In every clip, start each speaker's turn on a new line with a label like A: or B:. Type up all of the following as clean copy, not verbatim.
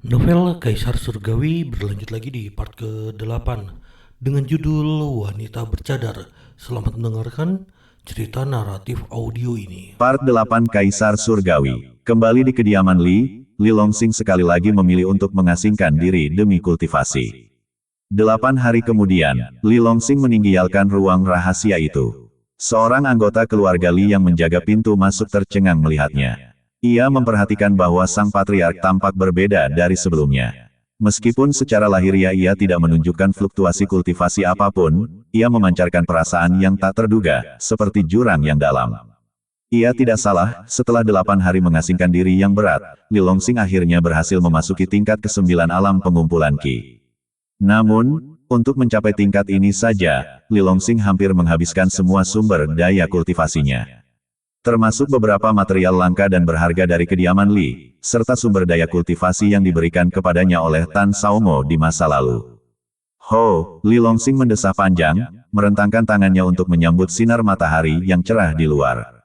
A: Novel Kaisar Surgawi berlanjut lagi di part ke-8 dengan judul Wanita Bercadar. Selamat mendengarkan cerita naratif audio ini.
B: Part 8 Kaisar Surgawi. Kembali di kediaman Li Longsing sekali lagi memilih untuk mengasingkan diri demi kultivasi. 8 hari kemudian, Li Longsing meninggalkan ruang rahasia itu. Seorang anggota keluarga Li yang menjaga pintu masuk tercengang melihatnya. Ia memperhatikan bahwa sang patriark tampak berbeda dari sebelumnya. Meskipun secara lahiriah ia tidak menunjukkan fluktuasi kultivasi apapun, ia memancarkan perasaan yang tak terduga, seperti jurang yang dalam. Ia tidak salah, setelah 8 hari mengasingkan diri yang berat, Li Longsing akhirnya berhasil memasuki tingkat ke-9 alam pengumpulan Qi. Namun, untuk mencapai tingkat ini saja, Li Longsing hampir menghabiskan semua sumber daya kultivasinya. Termasuk beberapa material langka dan berharga dari kediaman Li, serta sumber daya kultivasi yang diberikan kepadanya oleh Tan Saomo di masa lalu. Ho, Li Longsing mendesah panjang, merentangkan tangannya untuk menyambut sinar matahari yang cerah di luar.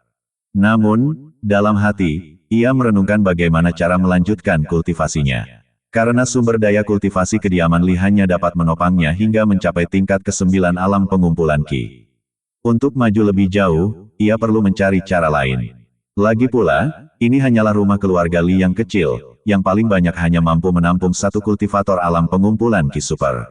B: Namun, dalam hati, ia merenungkan bagaimana cara melanjutkan kultivasinya. Karena sumber daya kultivasi kediaman Li hanya dapat menopangnya hingga mencapai tingkat ke-9 alam pengumpulan Qi. Untuk maju lebih jauh, ia perlu mencari cara lain. Lagi pula, ini hanyalah rumah keluarga Li yang kecil, yang paling banyak hanya mampu menampung satu kultivator alam pengumpulan Qi Super.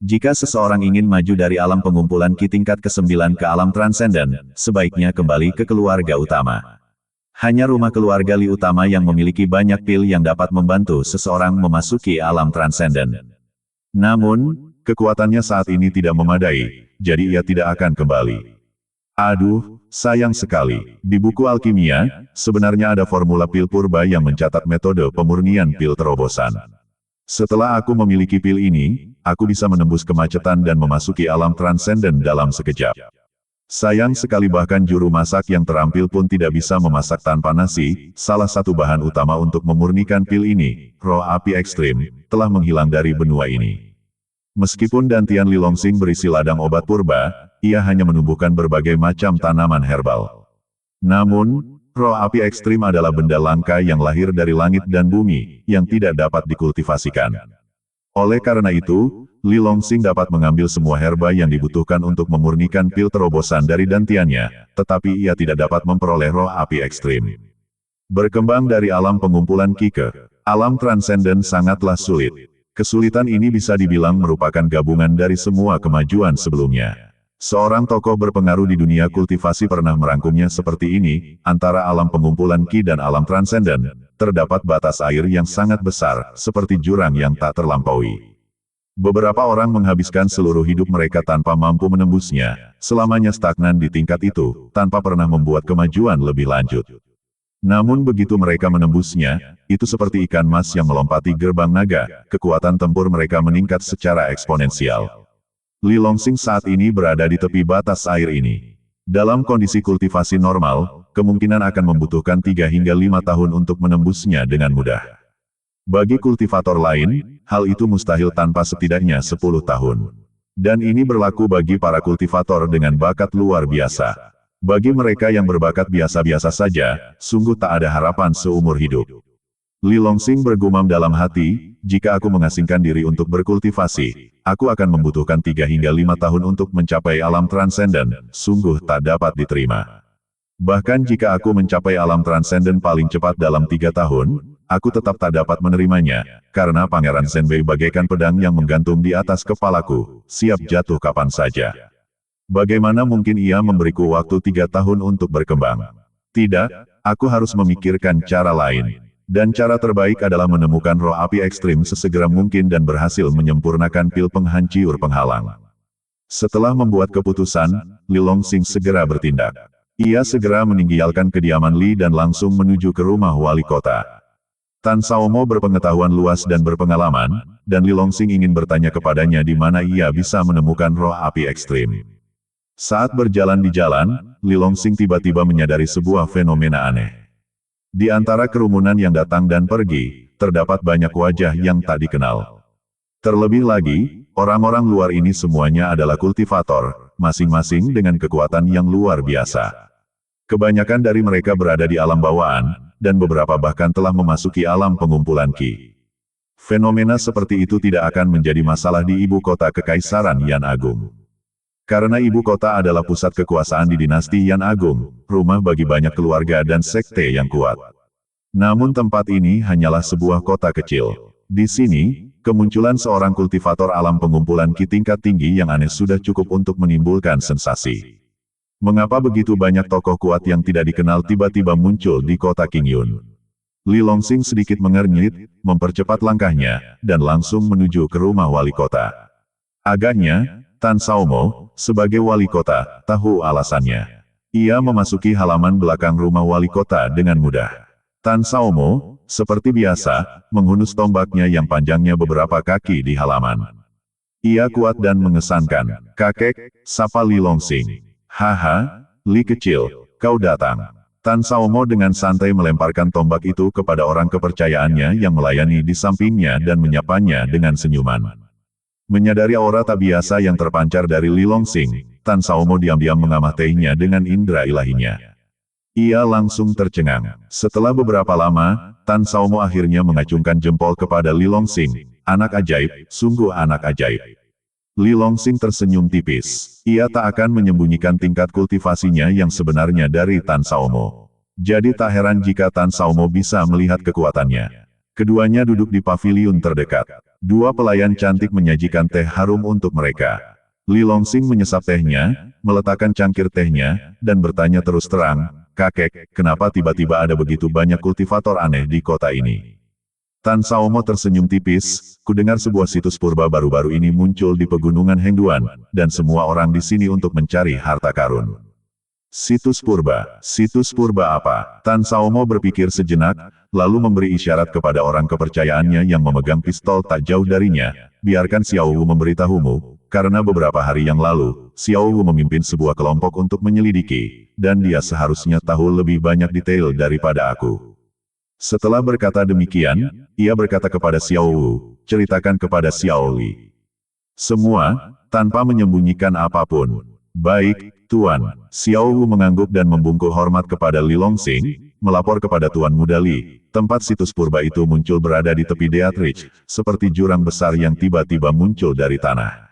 B: Jika seseorang ingin maju dari alam pengumpulan Qi tingkat ke-9 ke alam transenden, sebaiknya kembali ke keluarga utama. Hanya rumah keluarga Li utama yang memiliki banyak pil yang dapat membantu seseorang memasuki alam transenden. Namun, kekuatannya saat ini tidak memadai, jadi ia tidak akan kembali. Aduh, sayang sekali. Di buku alkimia, sebenarnya ada formula pil purba yang mencatat metode pemurnian pil terobosan. Setelah aku memiliki pil ini, aku bisa menembus kemacetan dan memasuki alam transenden dalam sekejap. Sayang sekali bahkan juru masak yang terampil pun tidak bisa memasak tanpa nasi, salah satu bahan utama untuk memurnikan pil ini, roh api ekstrim, telah menghilang dari benua ini. Meskipun dantian Li Longsing berisi ladang obat purba, ia hanya menumbuhkan berbagai macam tanaman herbal. Namun, roh api ekstrim adalah benda langka yang lahir dari langit dan bumi, yang tidak dapat dikultivasikan. Oleh karena itu, Li Longsing dapat mengambil semua herba yang dibutuhkan untuk memurnikan pil terobosan dari dantiannya, tetapi ia tidak dapat memperoleh roh api ekstrim. Berkembang dari alam pengumpulan Qi ke alam transenden sangatlah sulit. Kesulitan ini bisa dibilang merupakan gabungan dari semua kemajuan sebelumnya. Seorang tokoh berpengaruh di dunia kultivasi pernah merangkumnya seperti ini, antara alam pengumpulan Qi dan alam transenden, terdapat batas air yang sangat besar, seperti jurang yang tak terlampaui. Beberapa orang menghabiskan seluruh hidup mereka tanpa mampu menembusnya, selamanya stagnan di tingkat itu, tanpa pernah membuat kemajuan lebih lanjut. Namun begitu mereka menembusnya, itu seperti ikan mas yang melompati gerbang naga, kekuatan tempur mereka meningkat secara eksponensial. Li Longsing saat ini berada di tepi batas air ini. Dalam kondisi kultivasi normal, kemungkinan akan membutuhkan 3 hingga 5 tahun untuk menembusnya dengan mudah. Bagi kultivator lain, hal itu mustahil tanpa setidaknya 10 tahun. Dan ini berlaku bagi para kultivator dengan bakat luar biasa. Bagi mereka yang berbakat biasa-biasa saja, sungguh tak ada harapan seumur hidup. Li Longsing bergumam dalam hati, jika aku mengasingkan diri untuk berkultivasi, aku akan membutuhkan 3 hingga 5 tahun untuk mencapai alam transenden, sungguh tak dapat diterima. Bahkan jika aku mencapai alam transenden paling cepat dalam 3 tahun, aku tetap tak dapat menerimanya, karena Pangeran Zenbei bagaikan pedang yang menggantung di atas kepalaku, siap jatuh kapan saja. Bagaimana mungkin ia memberiku waktu 3 tahun untuk berkembang? Tidak, aku harus memikirkan cara lain. Dan cara terbaik adalah menemukan roh api ekstrim sesegera mungkin dan berhasil menyempurnakan pil penghancur penghalang. Setelah membuat keputusan, Li Longsing segera bertindak. Ia segera meninggalkan kediaman Li dan langsung menuju ke rumah wali kota. Tan Saomo berpengetahuan luas dan berpengalaman, dan Li Longsing ingin bertanya kepadanya di mana ia bisa menemukan roh api ekstrim. Saat berjalan di jalan, Li Longsing tiba-tiba menyadari sebuah fenomena aneh. Di antara kerumunan yang datang dan pergi, terdapat banyak wajah yang tak dikenal. Terlebih lagi, orang-orang luar ini semuanya adalah kultivator, masing-masing dengan kekuatan yang luar biasa. Kebanyakan dari mereka berada di alam bawaan, dan beberapa bahkan telah memasuki alam pengumpulan Qi. Fenomena seperti itu tidak akan menjadi masalah di ibu kota Kekaisaran Yan Agung. Karena ibu kota adalah pusat kekuasaan di dinasti Yan Agung, rumah bagi banyak keluarga dan sekte yang kuat. Namun tempat ini hanyalah sebuah kota kecil. Di sini, kemunculan seorang kultivator alam pengumpulan ki tingkat tinggi yang aneh sudah cukup untuk menimbulkan sensasi. Mengapa begitu banyak tokoh kuat yang tidak dikenal tiba-tiba muncul di kota Qingyun? Li Longsing sedikit mengernyit, mempercepat langkahnya, dan langsung menuju ke rumah wali kota. Agaknya, Tan Saomo, sebagai wali kota, tahu alasannya. Ia memasuki halaman belakang rumah wali kota dengan mudah. Tan Saomo, seperti biasa, menghunus tombaknya yang panjangnya beberapa kaki di halaman. Ia kuat dan mengesankan. "Kakek," sapa Li Longsing. "Haha, Li kecil, kau datang." Tan Saomo dengan santai melemparkan tombak itu kepada orang kepercayaannya yang melayani di sampingnya dan menyapanya dengan senyuman. Menyadari aura tak biasa yang terpancar dari Li Longsing, Tan Saomo diam-diam mengamatainya dengan indera ilahinya. Ia langsung tercengang. Setelah beberapa lama, Tan Saomo akhirnya mengacungkan jempol kepada Li Longsing. "Anak ajaib, sungguh anak ajaib." Li Longsing tersenyum tipis. Ia tak akan menyembunyikan tingkat kultivasinya yang sebenarnya dari Tan Saomo. Jadi tak heran jika Tan Saomo bisa melihat kekuatannya. Keduanya duduk di paviliun terdekat. Dua pelayan cantik menyajikan teh harum untuk mereka. Li Longsing menyesap tehnya, meletakkan cangkir tehnya, dan bertanya terus terang, "Kakek, kenapa tiba-tiba ada begitu banyak kultivator aneh di kota ini?" Tan Saomo tersenyum tipis, "Kudengar sebuah situs purba baru-baru ini muncul di pegunungan Hengduan, dan semua orang di sini untuk mencari harta karun." Situs purba apa? Tan Saomo berpikir sejenak, lalu memberi isyarat kepada orang kepercayaannya yang memegang pistol tak jauh darinya, "Biarkan Xiao Wu memberitahumu, karena beberapa hari yang lalu, Xiao Wu memimpin sebuah kelompok untuk menyelidiki, dan dia seharusnya tahu lebih banyak detail daripada aku." Setelah berkata demikian, ia berkata kepada Xiao Wu, "Ceritakan kepada Xiao Li semua, tanpa menyembunyikan apapun." "Baik, Tuan." Xiao Wu mengangguk dan membungkuk hormat kepada Li Longsing, melapor kepada Tuan Muda Li. Tempat situs purba itu muncul berada di tepi Deatrich, seperti jurang besar yang tiba-tiba muncul dari tanah.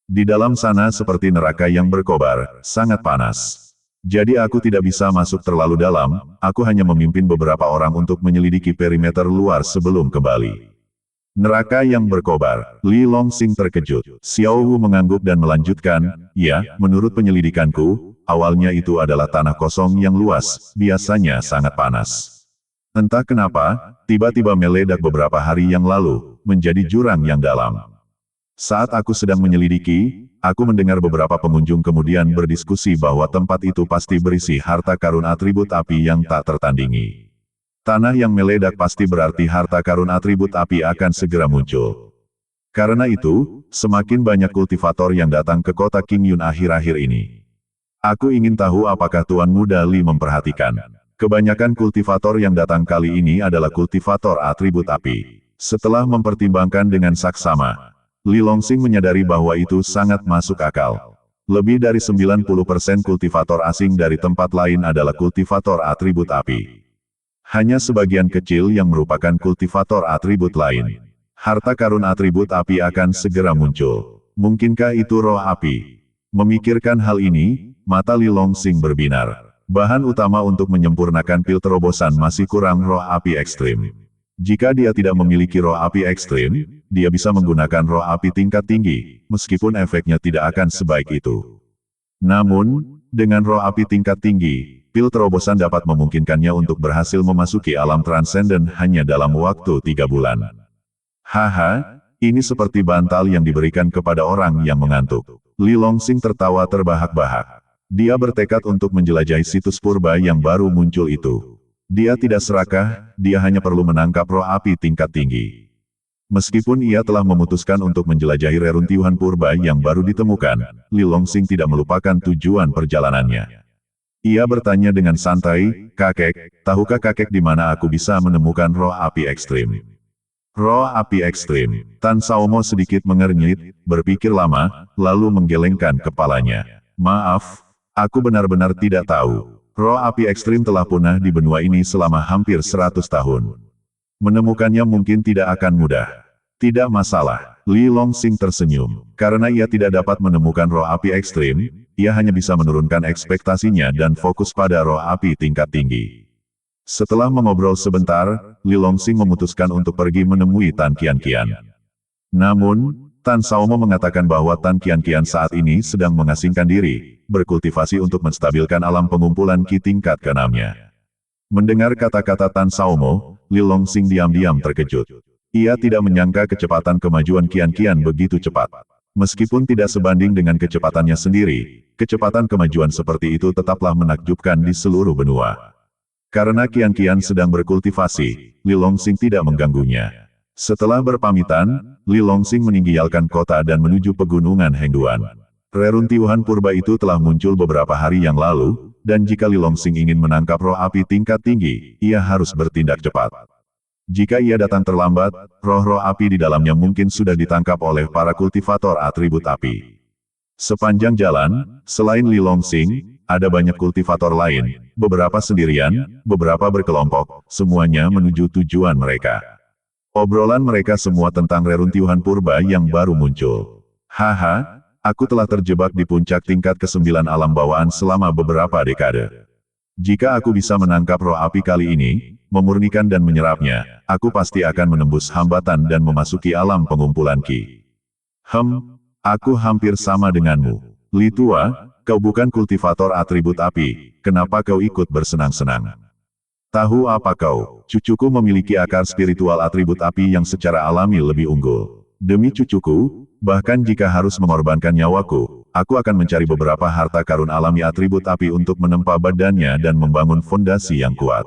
B: Di dalam sana seperti neraka yang berkobar, sangat panas. Jadi aku tidak bisa masuk terlalu dalam, aku hanya memimpin beberapa orang untuk menyelidiki perimeter luar sebelum kembali. Neraka yang berkobar. Li Longsing terkejut. Xiao Wu mengangguk dan melanjutkan, "Ya, menurut penyelidikanku, awalnya itu adalah tanah kosong yang luas, biasanya sangat panas. Entah kenapa, tiba-tiba meledak beberapa hari yang lalu, menjadi jurang yang dalam. Saat aku sedang menyelidiki, aku mendengar beberapa pengunjung kemudian berdiskusi bahwa tempat itu pasti berisi harta karun atribut api yang tak tertandingi. Tanah yang meledak pasti berarti harta karun atribut api akan segera muncul. Karena itu, semakin banyak kultivator yang datang ke kota Qingyun akhir-akhir ini. Aku ingin tahu apakah Tuan Muda Li memperhatikan. Kebanyakan kultivator yang datang kali ini adalah kultivator atribut api." Setelah mempertimbangkan dengan saksama, Li Longsing menyadari bahwa itu sangat masuk akal. Lebih dari 90% kultivator asing dari tempat lain adalah kultivator atribut api. Hanya sebagian kecil yang merupakan kultivator atribut lain. Harta karun atribut api akan segera muncul. Mungkinkah itu roh api? Memikirkan hal ini, mata Li Longsing berbinar. Bahan utama untuk menyempurnakan pil terobosan masih kurang roh api ekstrim. Jika dia tidak memiliki roh api ekstrim, dia bisa menggunakan roh api tingkat tinggi, meskipun efeknya tidak akan sebaik itu. Namun, dengan roh api tingkat tinggi, pil terobosan dapat memungkinkannya untuk berhasil memasuki alam transenden hanya dalam waktu 3 bulan. Haha, ini seperti bantal yang diberikan kepada orang yang mengantuk. Li Longsing tertawa terbahak-bahak. Dia bertekad untuk menjelajahi situs purba yang baru muncul itu. Dia tidak serakah, dia hanya perlu menangkap roh api tingkat tinggi. Meskipun ia telah memutuskan untuk menjelajahi reruntuhan purba yang baru ditemukan, Li Longsing tidak melupakan tujuan perjalanannya. Ia bertanya dengan santai, "Kakek, tahukah kakek di mana aku bisa menemukan roh api ekstrim?" Roh api ekstrim. Tan Saomo sedikit mengernyit, berpikir lama, lalu menggelengkan kepalanya. "Maaf, aku benar-benar tidak tahu. Roh api ekstrim telah punah di benua ini selama hampir 100 tahun. Menemukannya mungkin tidak akan mudah. Tidak masalah, Li Longsing tersenyum. Karena ia tidak dapat menemukan roh api ekstrim, ia hanya bisa menurunkan ekspektasinya dan fokus pada roh api tingkat tinggi. Setelah mengobrol sebentar, Li Longsing memutuskan untuk pergi menemui Tan Qianqian. Namun, Tan Xiaomo mengatakan bahwa Tan Qianqian saat ini sedang mengasingkan diri, berkultivasi untuk menstabilkan alam pengumpulan Qi tingkat ke-6-nya. Mendengar kata-kata Tan Xiaomo, Li Longsing diam-diam terkejut. Ia tidak menyangka kecepatan kemajuan Qianqian begitu cepat. Meskipun tidak sebanding dengan kecepatannya sendiri, kecepatan kemajuan seperti itu tetaplah menakjubkan di seluruh benua. Karena Qianqian sedang berkultivasi, Li Longsing tidak mengganggunya. Setelah berpamitan, Li Longsing meninggalkan kota dan menuju pegunungan Hengduan. Reruntuhan purba itu telah muncul beberapa hari yang lalu, dan jika Li Longsing ingin menangkap roh api tingkat tinggi, ia harus bertindak cepat. Jika ia datang terlambat, roh-roh api di dalamnya mungkin sudah ditangkap oleh para kultivator atribut api. Sepanjang jalan, selain Li Longsing, ada banyak kultivator lain, beberapa sendirian, beberapa berkelompok, semuanya menuju tujuan mereka. Obrolan mereka semua tentang reruntuhan purba yang baru muncul. Haha, aku telah terjebak di puncak tingkat ke-9 alam bawaan selama beberapa dekade. Jika aku bisa menangkap roh api kali ini, memurnikan dan menyerapnya, aku pasti akan menembus hambatan dan memasuki alam pengumpulan Qi. Aku hampir sama denganmu. Li Tua, kau bukan kultivator atribut api, kenapa kau ikut bersenang-senang? Tahu apa kau, cucuku memiliki akar spiritual atribut api yang secara alami lebih unggul. Demi cucuku, bahkan jika harus mengorbankan nyawaku, aku akan mencari beberapa harta karun alami atribut api untuk menempa badannya dan membangun fondasi yang kuat.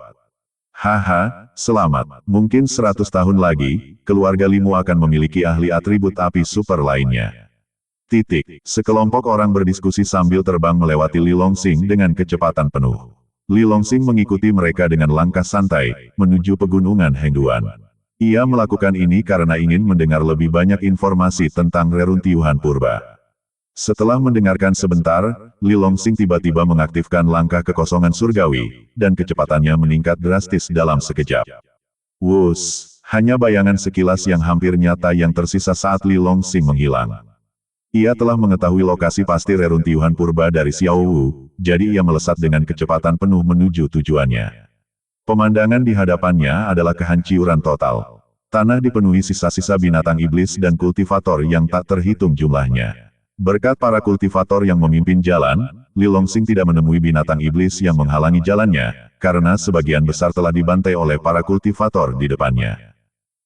B: Haha, selamat. Mungkin 100 tahun lagi, keluarga Limu akan memiliki ahli atribut api super lainnya. Sekelompok orang berdiskusi sambil terbang melewati Li Longsing dengan kecepatan penuh. Li Longsing mengikuti mereka dengan langkah santai, menuju pegunungan Hengduan. Ia melakukan ini karena ingin mendengar lebih banyak informasi tentang reruntuhan purba. Setelah mendengarkan sebentar, Li Longsing tiba-tiba mengaktifkan langkah kekosongan surgawi, dan kecepatannya meningkat drastis dalam sekejap. Wus, hanya bayangan sekilas yang hampir nyata yang tersisa saat Li Longsing menghilang. Ia telah mengetahui lokasi pasti reruntuhan purba dari Xiao Wu, jadi ia melesat dengan kecepatan penuh menuju tujuannya. Pemandangan di hadapannya adalah kehancuran total. Tanah dipenuhi sisa-sisa binatang iblis dan kultivator yang tak terhitung jumlahnya. Berkat para kultivator yang memimpin jalan, Li Longsing tidak menemui binatang iblis yang menghalangi jalannya, karena sebagian besar telah dibantai oleh para kultivator di depannya.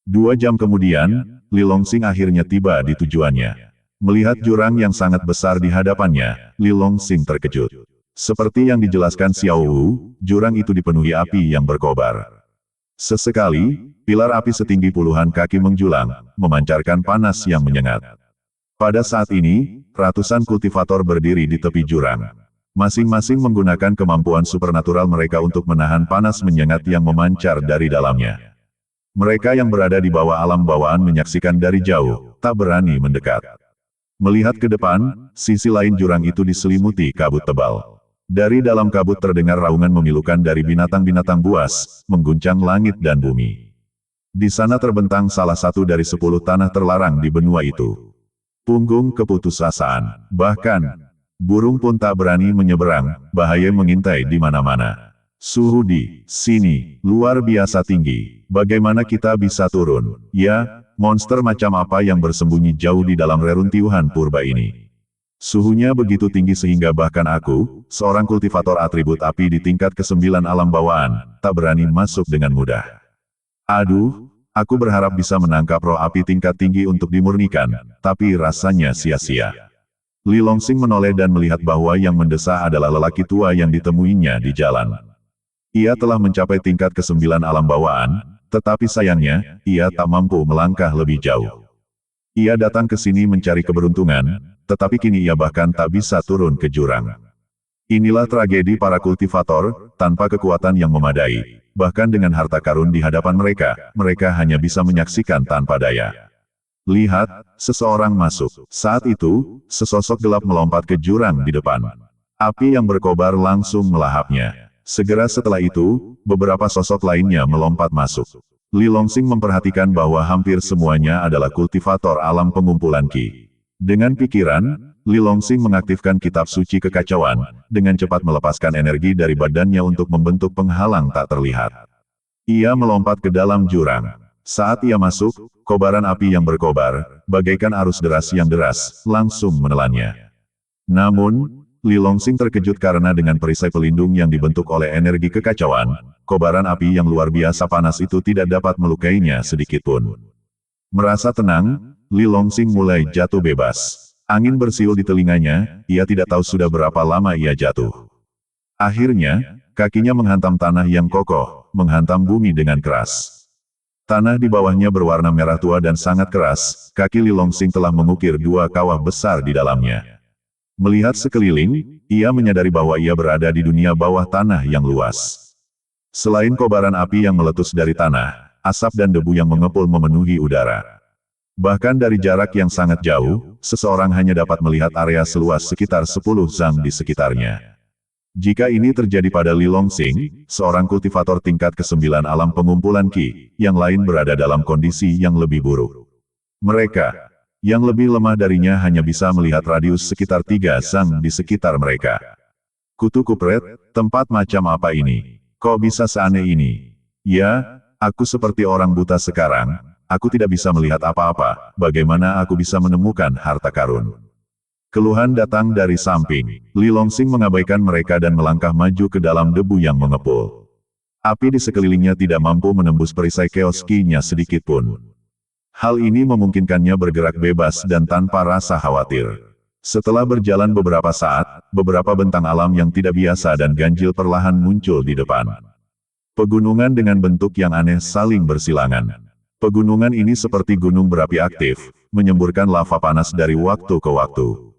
B: 2 jam kemudian, Li Longsing akhirnya tiba di tujuannya. Melihat jurang yang sangat besar di hadapannya, Li Longsing terkejut. Seperti yang dijelaskan Xiao Wu, jurang itu dipenuhi api yang berkobar. Sesekali, pilar api setinggi puluhan kaki menjulang, memancarkan panas yang menyengat. Pada saat ini, ratusan kultivator berdiri di tepi jurang. Masing-masing menggunakan kemampuan supernatural mereka untuk menahan panas menyengat yang memancar dari dalamnya. Mereka yang berada di bawah alam bawaan menyaksikan dari jauh, tak berani mendekat. Melihat ke depan, sisi lain jurang itu diselimuti kabut tebal. Dari dalam kabut terdengar raungan memilukan dari binatang-binatang buas, mengguncang langit dan bumi. Di sana terbentang salah satu dari 10 tanah terlarang di benua itu. Punggung keputusasaan, bahkan burung pun tak berani menyeberang, bahaya mengintai di mana-mana. Suhu di sini luar biasa tinggi. Bagaimana kita bisa turun? Ya, monster macam apa yang bersembunyi jauh di dalam reruntuhan purba ini? Suhunya begitu tinggi sehingga bahkan aku, seorang kultivator atribut api di tingkat ke-9 alam bawaan, tak berani masuk dengan mudah. Aduh, aku berharap bisa menangkap roh api tingkat tinggi untuk dimurnikan, tapi rasanya sia-sia. Li Longsing menoleh dan melihat bahwa yang mendesak adalah lelaki tua yang ditemuinya di jalan. Ia telah mencapai tingkat ke-9 alam bawaan, tetapi sayangnya, ia tak mampu melangkah lebih jauh. Ia datang ke sini mencari keberuntungan, tetapi kini ia bahkan tak bisa turun ke jurang. Inilah tragedi para kultivator, tanpa kekuatan yang memadai. Bahkan dengan harta karun di hadapan mereka, mereka hanya bisa menyaksikan tanpa daya. Lihat, seseorang masuk. Saat itu, sesosok gelap melompat ke jurang di depan. Api yang berkobar langsung melahapnya. Segera setelah itu, beberapa sosok lainnya melompat masuk. Li Longsing memperhatikan bahwa hampir semuanya adalah kultivator alam pengumpulan Qi. Dengan pikiran, Li Longsing mengaktifkan kitab suci kekacauan, dengan cepat melepaskan energi dari badannya untuk membentuk penghalang tak terlihat. Ia melompat ke dalam jurang. Saat ia masuk, kobaran api yang berkobar, bagaikan arus deras yang deras, langsung menelannya. Namun, Li Longsing terkejut karena dengan perisai pelindung yang dibentuk oleh energi kekacauan, kobaran api yang luar biasa panas itu tidak dapat melukainya sedikitpun. Merasa tenang, Li Longsing mulai jatuh bebas. Angin bersiul di telinganya, ia tidak tahu sudah berapa lama ia jatuh. Akhirnya, kakinya menghantam tanah yang kokoh, menghantam bumi dengan keras. Tanah di bawahnya berwarna merah tua dan sangat keras, kaki Li Longsing telah mengukir 2 kawah besar di dalamnya. Melihat sekeliling, ia menyadari bahwa ia berada di dunia bawah tanah yang luas. Selain kobaran api yang meletus dari tanah, asap dan debu yang mengepul memenuhi udara. Bahkan dari jarak yang sangat jauh, seseorang hanya dapat melihat area seluas sekitar 10 zang di sekitarnya. Jika ini terjadi pada Li Longsing, seorang kultivator tingkat ke-9 alam pengumpulan Qi, yang lain berada dalam kondisi yang lebih buruk. Mereka, yang lebih lemah darinya hanya bisa melihat radius sekitar 3 zang di sekitar mereka. Kutu kupret, tempat macam apa ini? Kok bisa seaneh ini? Ya, aku seperti orang buta sekarang. Aku tidak bisa melihat apa-apa, bagaimana aku bisa menemukan harta karun? Keluhan datang dari samping. Li Longsing mengabaikan mereka dan melangkah maju ke dalam debu yang mengepul. Api di sekelilingnya tidak mampu menembus perisai chaos Qi-nya sedikitpun. Hal ini memungkinkannya bergerak bebas dan tanpa rasa khawatir. Setelah berjalan beberapa saat, beberapa bentang alam yang tidak biasa dan ganjil perlahan muncul di depan. Pegunungan dengan bentuk yang aneh saling bersilangan. Pegunungan ini seperti gunung berapi aktif, menyemburkan lava panas dari waktu ke waktu.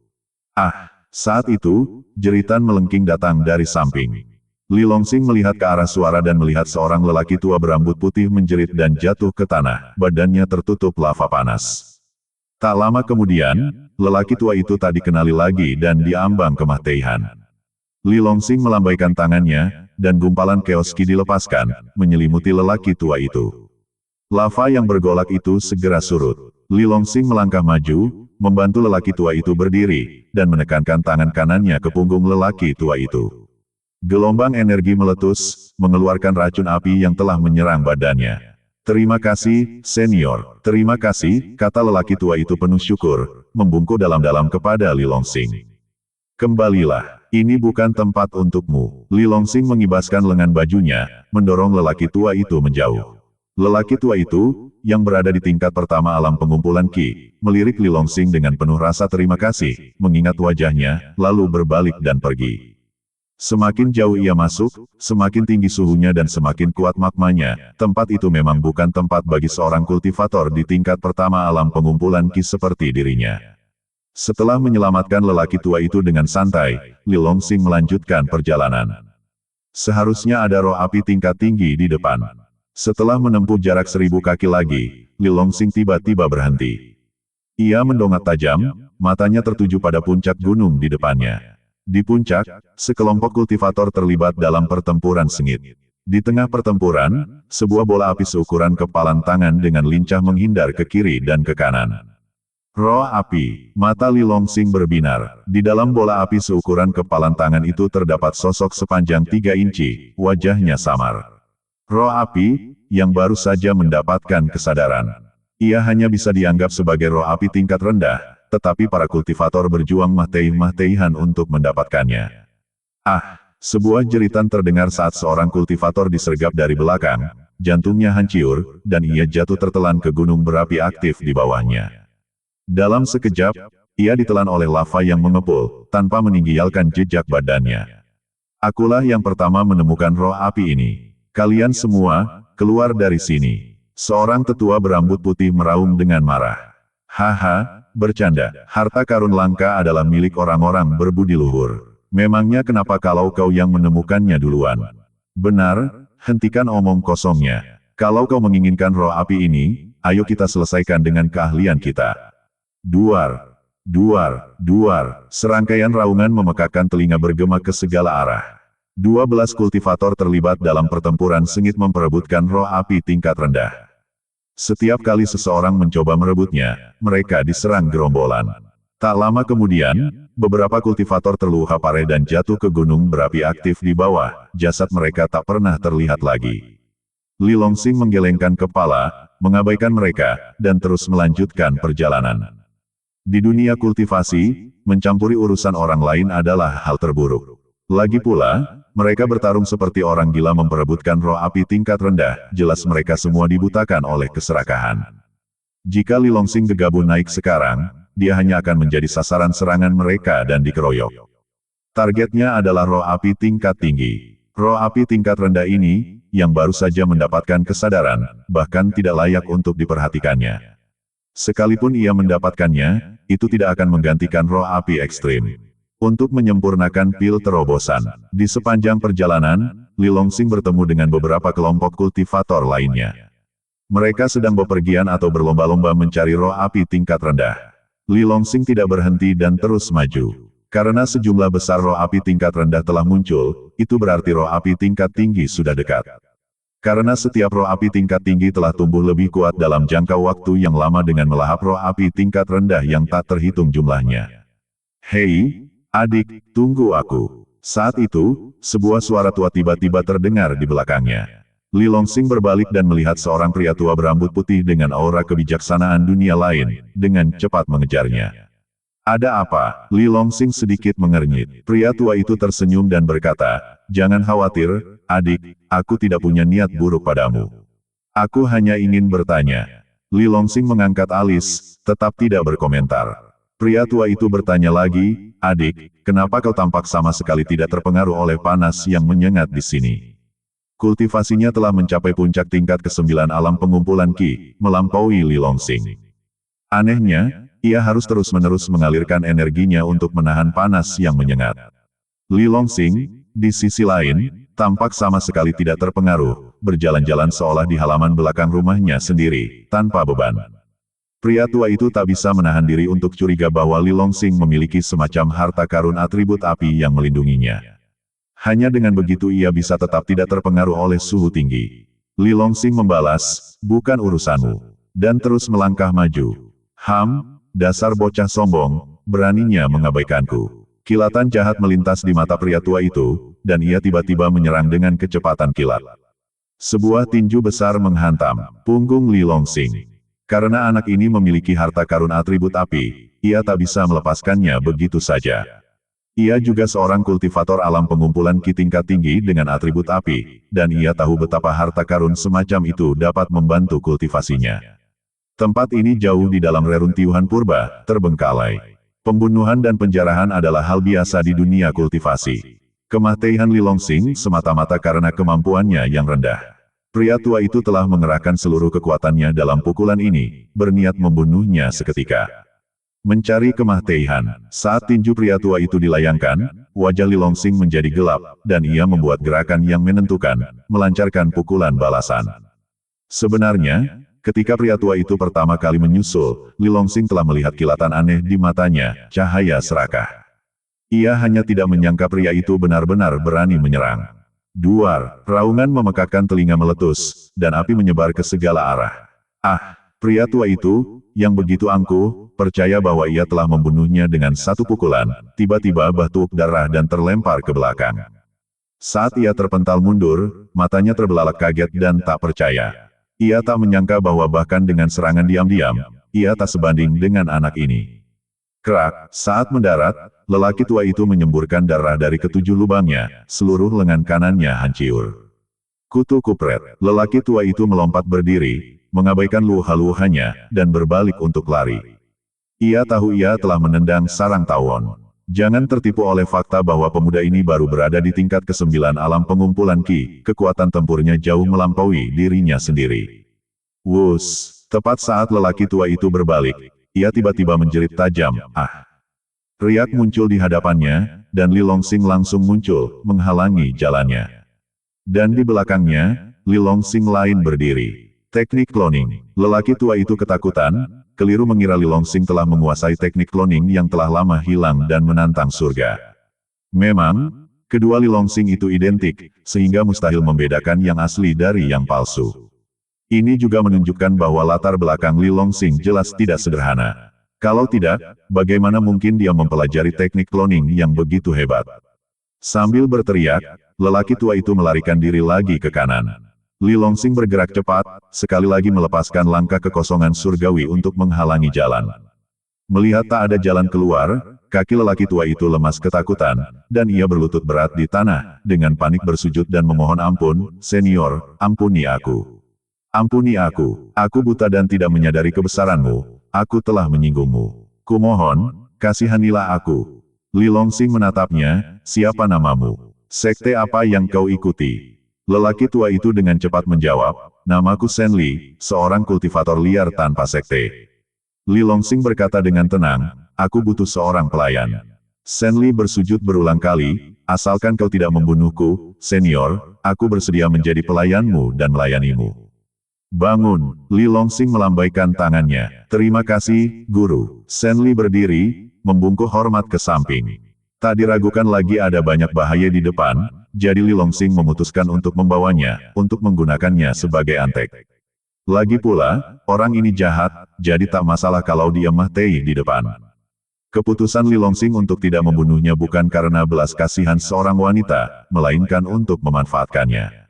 B: Saat itu, jeritan melengking datang dari samping. Li Longsing melihat ke arah suara dan melihat seorang lelaki tua berambut putih menjerit dan jatuh ke tanah, badannya tertutup lava panas. Tak lama kemudian, lelaki tua itu tak dikenali lagi dan diambang kematian. Li Longsing melambaikan tangannya, dan gumpalan chaos Qi dilepaskan, menyelimuti lelaki tua itu. Lava yang bergolak itu segera surut. Li Longsing melangkah maju, membantu lelaki tua itu berdiri, dan menekankan tangan kanannya ke punggung lelaki tua itu. Gelombang energi meletus, mengeluarkan racun api yang telah menyerang badannya. Terima kasih, senior. Terima kasih, kata lelaki tua itu penuh syukur, membungkuk dalam-dalam kepada Li Longsing. Kembalilah, ini bukan tempat untukmu. Li Longsing mengibaskan lengan bajunya, mendorong lelaki tua itu menjauh. Lelaki tua itu, yang berada di tingkat pertama alam pengumpulan Qi, melirik Li Longsing dengan penuh rasa terima kasih, mengingat wajahnya, lalu berbalik dan pergi. Semakin jauh ia masuk, semakin tinggi suhunya dan semakin kuat magmanya, tempat itu memang bukan tempat bagi seorang kultivator di tingkat pertama alam pengumpulan Qi seperti dirinya. Setelah menyelamatkan lelaki tua itu dengan santai, Li Longsing melanjutkan perjalanan. Seharusnya ada roh api tingkat tinggi di depan. Setelah menempuh jarak 1000 kaki lagi, Li Longsing tiba-tiba berhenti. Ia mendongak tajam, matanya tertuju pada puncak gunung di depannya. Di puncak, sekelompok kultivator terlibat dalam pertempuran sengit. Di tengah pertempuran, sebuah bola api seukuran kepalan tangan dengan lincah menghindar ke kiri dan ke kanan. Roh api, mata Li Longsing berbinar. Di dalam bola api seukuran kepalan tangan itu terdapat sosok sepanjang 3 inci, wajahnya samar. Roh api, yang baru saja mendapatkan kesadaran. Ia hanya bisa dianggap sebagai roh api tingkat rendah, tetapi para kultivator berjuang mati-matian untuk mendapatkannya. Sebuah jeritan terdengar saat seorang kultivator disergap dari belakang, jantungnya hancur, dan ia jatuh tertelan ke gunung berapi aktif di bawahnya. Dalam sekejap, ia ditelan oleh lava yang mengepul, tanpa meninggalkan jejak badannya. Akulah yang pertama menemukan roh api ini. Kalian semua, keluar dari sini. Seorang tetua berambut putih meraung dengan marah. Haha, bercanda. Harta karun langka adalah milik orang-orang berbudi luhur. Memangnya kenapa kalau kau yang menemukannya duluan? Benar, hentikan omong kosongnya. Kalau kau menginginkan roh api ini, ayo kita selesaikan dengan keahlian kita. Duar, duar, duar. Serangkaian raungan memekakkan telinga bergema ke segala arah. 12 kultivator terlibat dalam pertempuran sengit memperebutkan roh api tingkat rendah. Setiap kali seseorang mencoba merebutnya, mereka diserang gerombolan. Tak lama kemudian, beberapa kultivator terluka parah dan jatuh ke gunung berapi aktif di bawah, jasad mereka tak pernah terlihat lagi. Li Longsing menggelengkan kepala, mengabaikan mereka, dan terus melanjutkan perjalanan. Di dunia kultivasi, mencampuri urusan orang lain adalah hal terburuk. Lagi pula, mereka bertarung seperti orang gila memperebutkan roh api tingkat rendah, jelas mereka semua dibutakan oleh keserakahan. Jika Li Longsing gegabah naik sekarang, dia hanya akan menjadi sasaran serangan mereka dan dikeroyok. Targetnya adalah roh api tingkat tinggi. Roh api tingkat rendah ini, yang baru saja mendapatkan kesadaran, bahkan tidak layak untuk diperhatikannya. Sekalipun ia mendapatkannya, itu tidak akan menggantikan roh api ekstrim. Untuk menyempurnakan pil terobosan, di sepanjang perjalanan, Li Longsing bertemu dengan beberapa kelompok kultivator lainnya. Mereka sedang bepergian atau berlomba-lomba mencari roh api tingkat rendah. Li Longsing tidak berhenti dan terus maju. Karena sejumlah besar roh api tingkat rendah telah muncul, itu berarti roh api tingkat tinggi sudah dekat. Karena setiap roh api tingkat tinggi telah tumbuh lebih kuat dalam jangka waktu yang lama dengan melahap roh api tingkat rendah yang tak terhitung jumlahnya. Hei, adik, tunggu aku. Saat itu, sebuah suara tua tiba-tiba terdengar di belakangnya. Li Longsing berbalik dan melihat seorang pria tua berambut putih dengan aura kebijaksanaan dunia lain, dengan cepat mengejarnya. Ada apa? Li Longsing sedikit mengernyit. Pria tua itu tersenyum dan berkata, jangan khawatir, adik, aku tidak punya niat buruk padamu. Aku hanya ingin bertanya. Li Longsing mengangkat alis, tetap tidak berkomentar. Pria tua itu bertanya lagi, adik, kenapa kau tampak sama sekali tidak terpengaruh oleh panas yang menyengat di sini? Kultivasinya telah mencapai puncak tingkat ke-9 alam pengumpulan Qi, melampaui Li Longsing. Anehnya, ia harus terus-menerus mengalirkan energinya untuk menahan panas yang menyengat. Li Longsing, di sisi lain, tampak sama sekali tidak terpengaruh, berjalan-jalan seolah di halaman belakang rumahnya sendiri, tanpa beban. Pria tua itu tak bisa menahan diri untuk curiga bahwa Li Longsing memiliki semacam harta karun atribut api yang melindunginya. Hanya dengan begitu ia bisa tetap tidak terpengaruh oleh suhu tinggi. Li Longsing membalas, bukan urusanmu. Dan terus melangkah maju. Dasar bocah sombong, beraninya mengabaikanku. Kilatan jahat melintas di mata pria tua itu, dan ia tiba-tiba menyerang dengan kecepatan kilat. Sebuah tinju besar menghantam punggung Li Longsing. Karena anak ini memiliki harta karun atribut api, ia tak bisa melepaskannya begitu saja. Ia juga seorang kultivator alam pengumpulan Qi tingkat tinggi dengan atribut api, dan ia tahu betapa harta karun semacam itu dapat membantu kultivasinya. Tempat ini jauh di dalam reruntuhan purba, terbengkalai. Pembunuhan dan penjarahan adalah hal biasa di dunia kultivasi. Kematian Li Longsing semata-mata karena kemampuannya yang rendah. Pria tua itu telah mengerahkan seluruh kekuatannya dalam pukulan ini, berniat membunuhnya seketika. Mencari kematian. Saat tinju pria tua itu dilayangkan, wajah Li Longsing menjadi gelap, dan ia membuat gerakan yang menentukan, melancarkan pukulan balasan. Sebenarnya, ketika pria tua itu pertama kali menyusul, Li Longsing telah melihat kilatan aneh di matanya, cahaya serakah. Ia hanya tidak menyangka pria itu benar-benar berani menyerang. Duar, raungan memekakkan telinga meletus, dan api menyebar ke segala arah. Pria tua itu, yang begitu angkuh, percaya bahwa ia telah membunuhnya dengan satu pukulan, tiba-tiba batuk darah dan terlempar ke belakang. Saat ia terpental mundur, matanya terbelalak kaget dan tak percaya. Ia tak menyangka bahwa bahkan dengan serangan diam-diam, ia tak sebanding dengan anak ini. Kerak, saat mendarat, lelaki tua itu menyemburkan darah dari ketujuh lubangnya, seluruh lengan kanannya hancur. Kutu kupret, lelaki tua itu melompat berdiri, mengabaikan luha-luhanya, dan berbalik untuk lari. Ia tahu ia telah menendang sarang tawon. Jangan tertipu oleh fakta bahwa pemuda ini baru berada di tingkat ke-9 alam pengumpulan Qi, kekuatan tempurnya jauh melampaui dirinya sendiri. Wus, tepat saat lelaki tua itu berbalik, ia tiba-tiba menjerit tajam, Riak muncul di hadapannya, dan Li Longsing langsung muncul, menghalangi jalannya. Dan di belakangnya, Li Longsing lain berdiri. Teknik cloning. Lelaki tua itu ketakutan, keliru mengira Li Longsing telah menguasai teknik cloning yang telah lama hilang dan menantang surga. Memang, Kedua Li Longsing itu identik, sehingga mustahil membedakan yang asli dari yang palsu. Ini juga menunjukkan bahwa latar belakang Li Longsing jelas tidak sederhana. Kalau tidak, bagaimana mungkin dia mempelajari teknik cloning yang begitu hebat? Sambil berteriak, lelaki tua itu melarikan diri lagi ke kanan. Li Longsing bergerak cepat, sekali lagi melepaskan langkah kekosongan surgawi untuk menghalangi jalan. Melihat tak ada jalan keluar, kaki lelaki tua itu lemas ketakutan, dan ia berlutut berat di tanah, dengan panik bersujud dan memohon ampun, "Senior, ampuni aku. Ampuni aku buta dan tidak menyadari kebesaranmu, aku telah menyinggungmu. Kumohon, kasihanilah aku." Li Longsing menatapnya, "Siapa namamu? Sekte apa yang kau ikuti?" Lelaki tua itu dengan cepat menjawab, "Namaku Shen Li, seorang kultivator liar tanpa sekte." Li Longsing berkata dengan tenang, "Aku butuh seorang pelayan." Shen Li bersujud berulang kali, "Asalkan kau tidak membunuhku, senior, aku bersedia menjadi pelayanmu dan melayanimu." "Bangun!" Li Longsing melambaikan tangannya. "Terima kasih, guru." Shen Li berdiri, membungkuk hormat ke samping. Tak diragukan lagi ada banyak bahaya di depan, jadi Li Longsing memutuskan untuk membawanya, untuk menggunakannya sebagai antek. Lagi pula, orang ini jahat, jadi tak masalah kalau dia mati di depan. Keputusan Li Longsing untuk tidak membunuhnya bukan karena belas kasihan seorang wanita, melainkan untuk memanfaatkannya.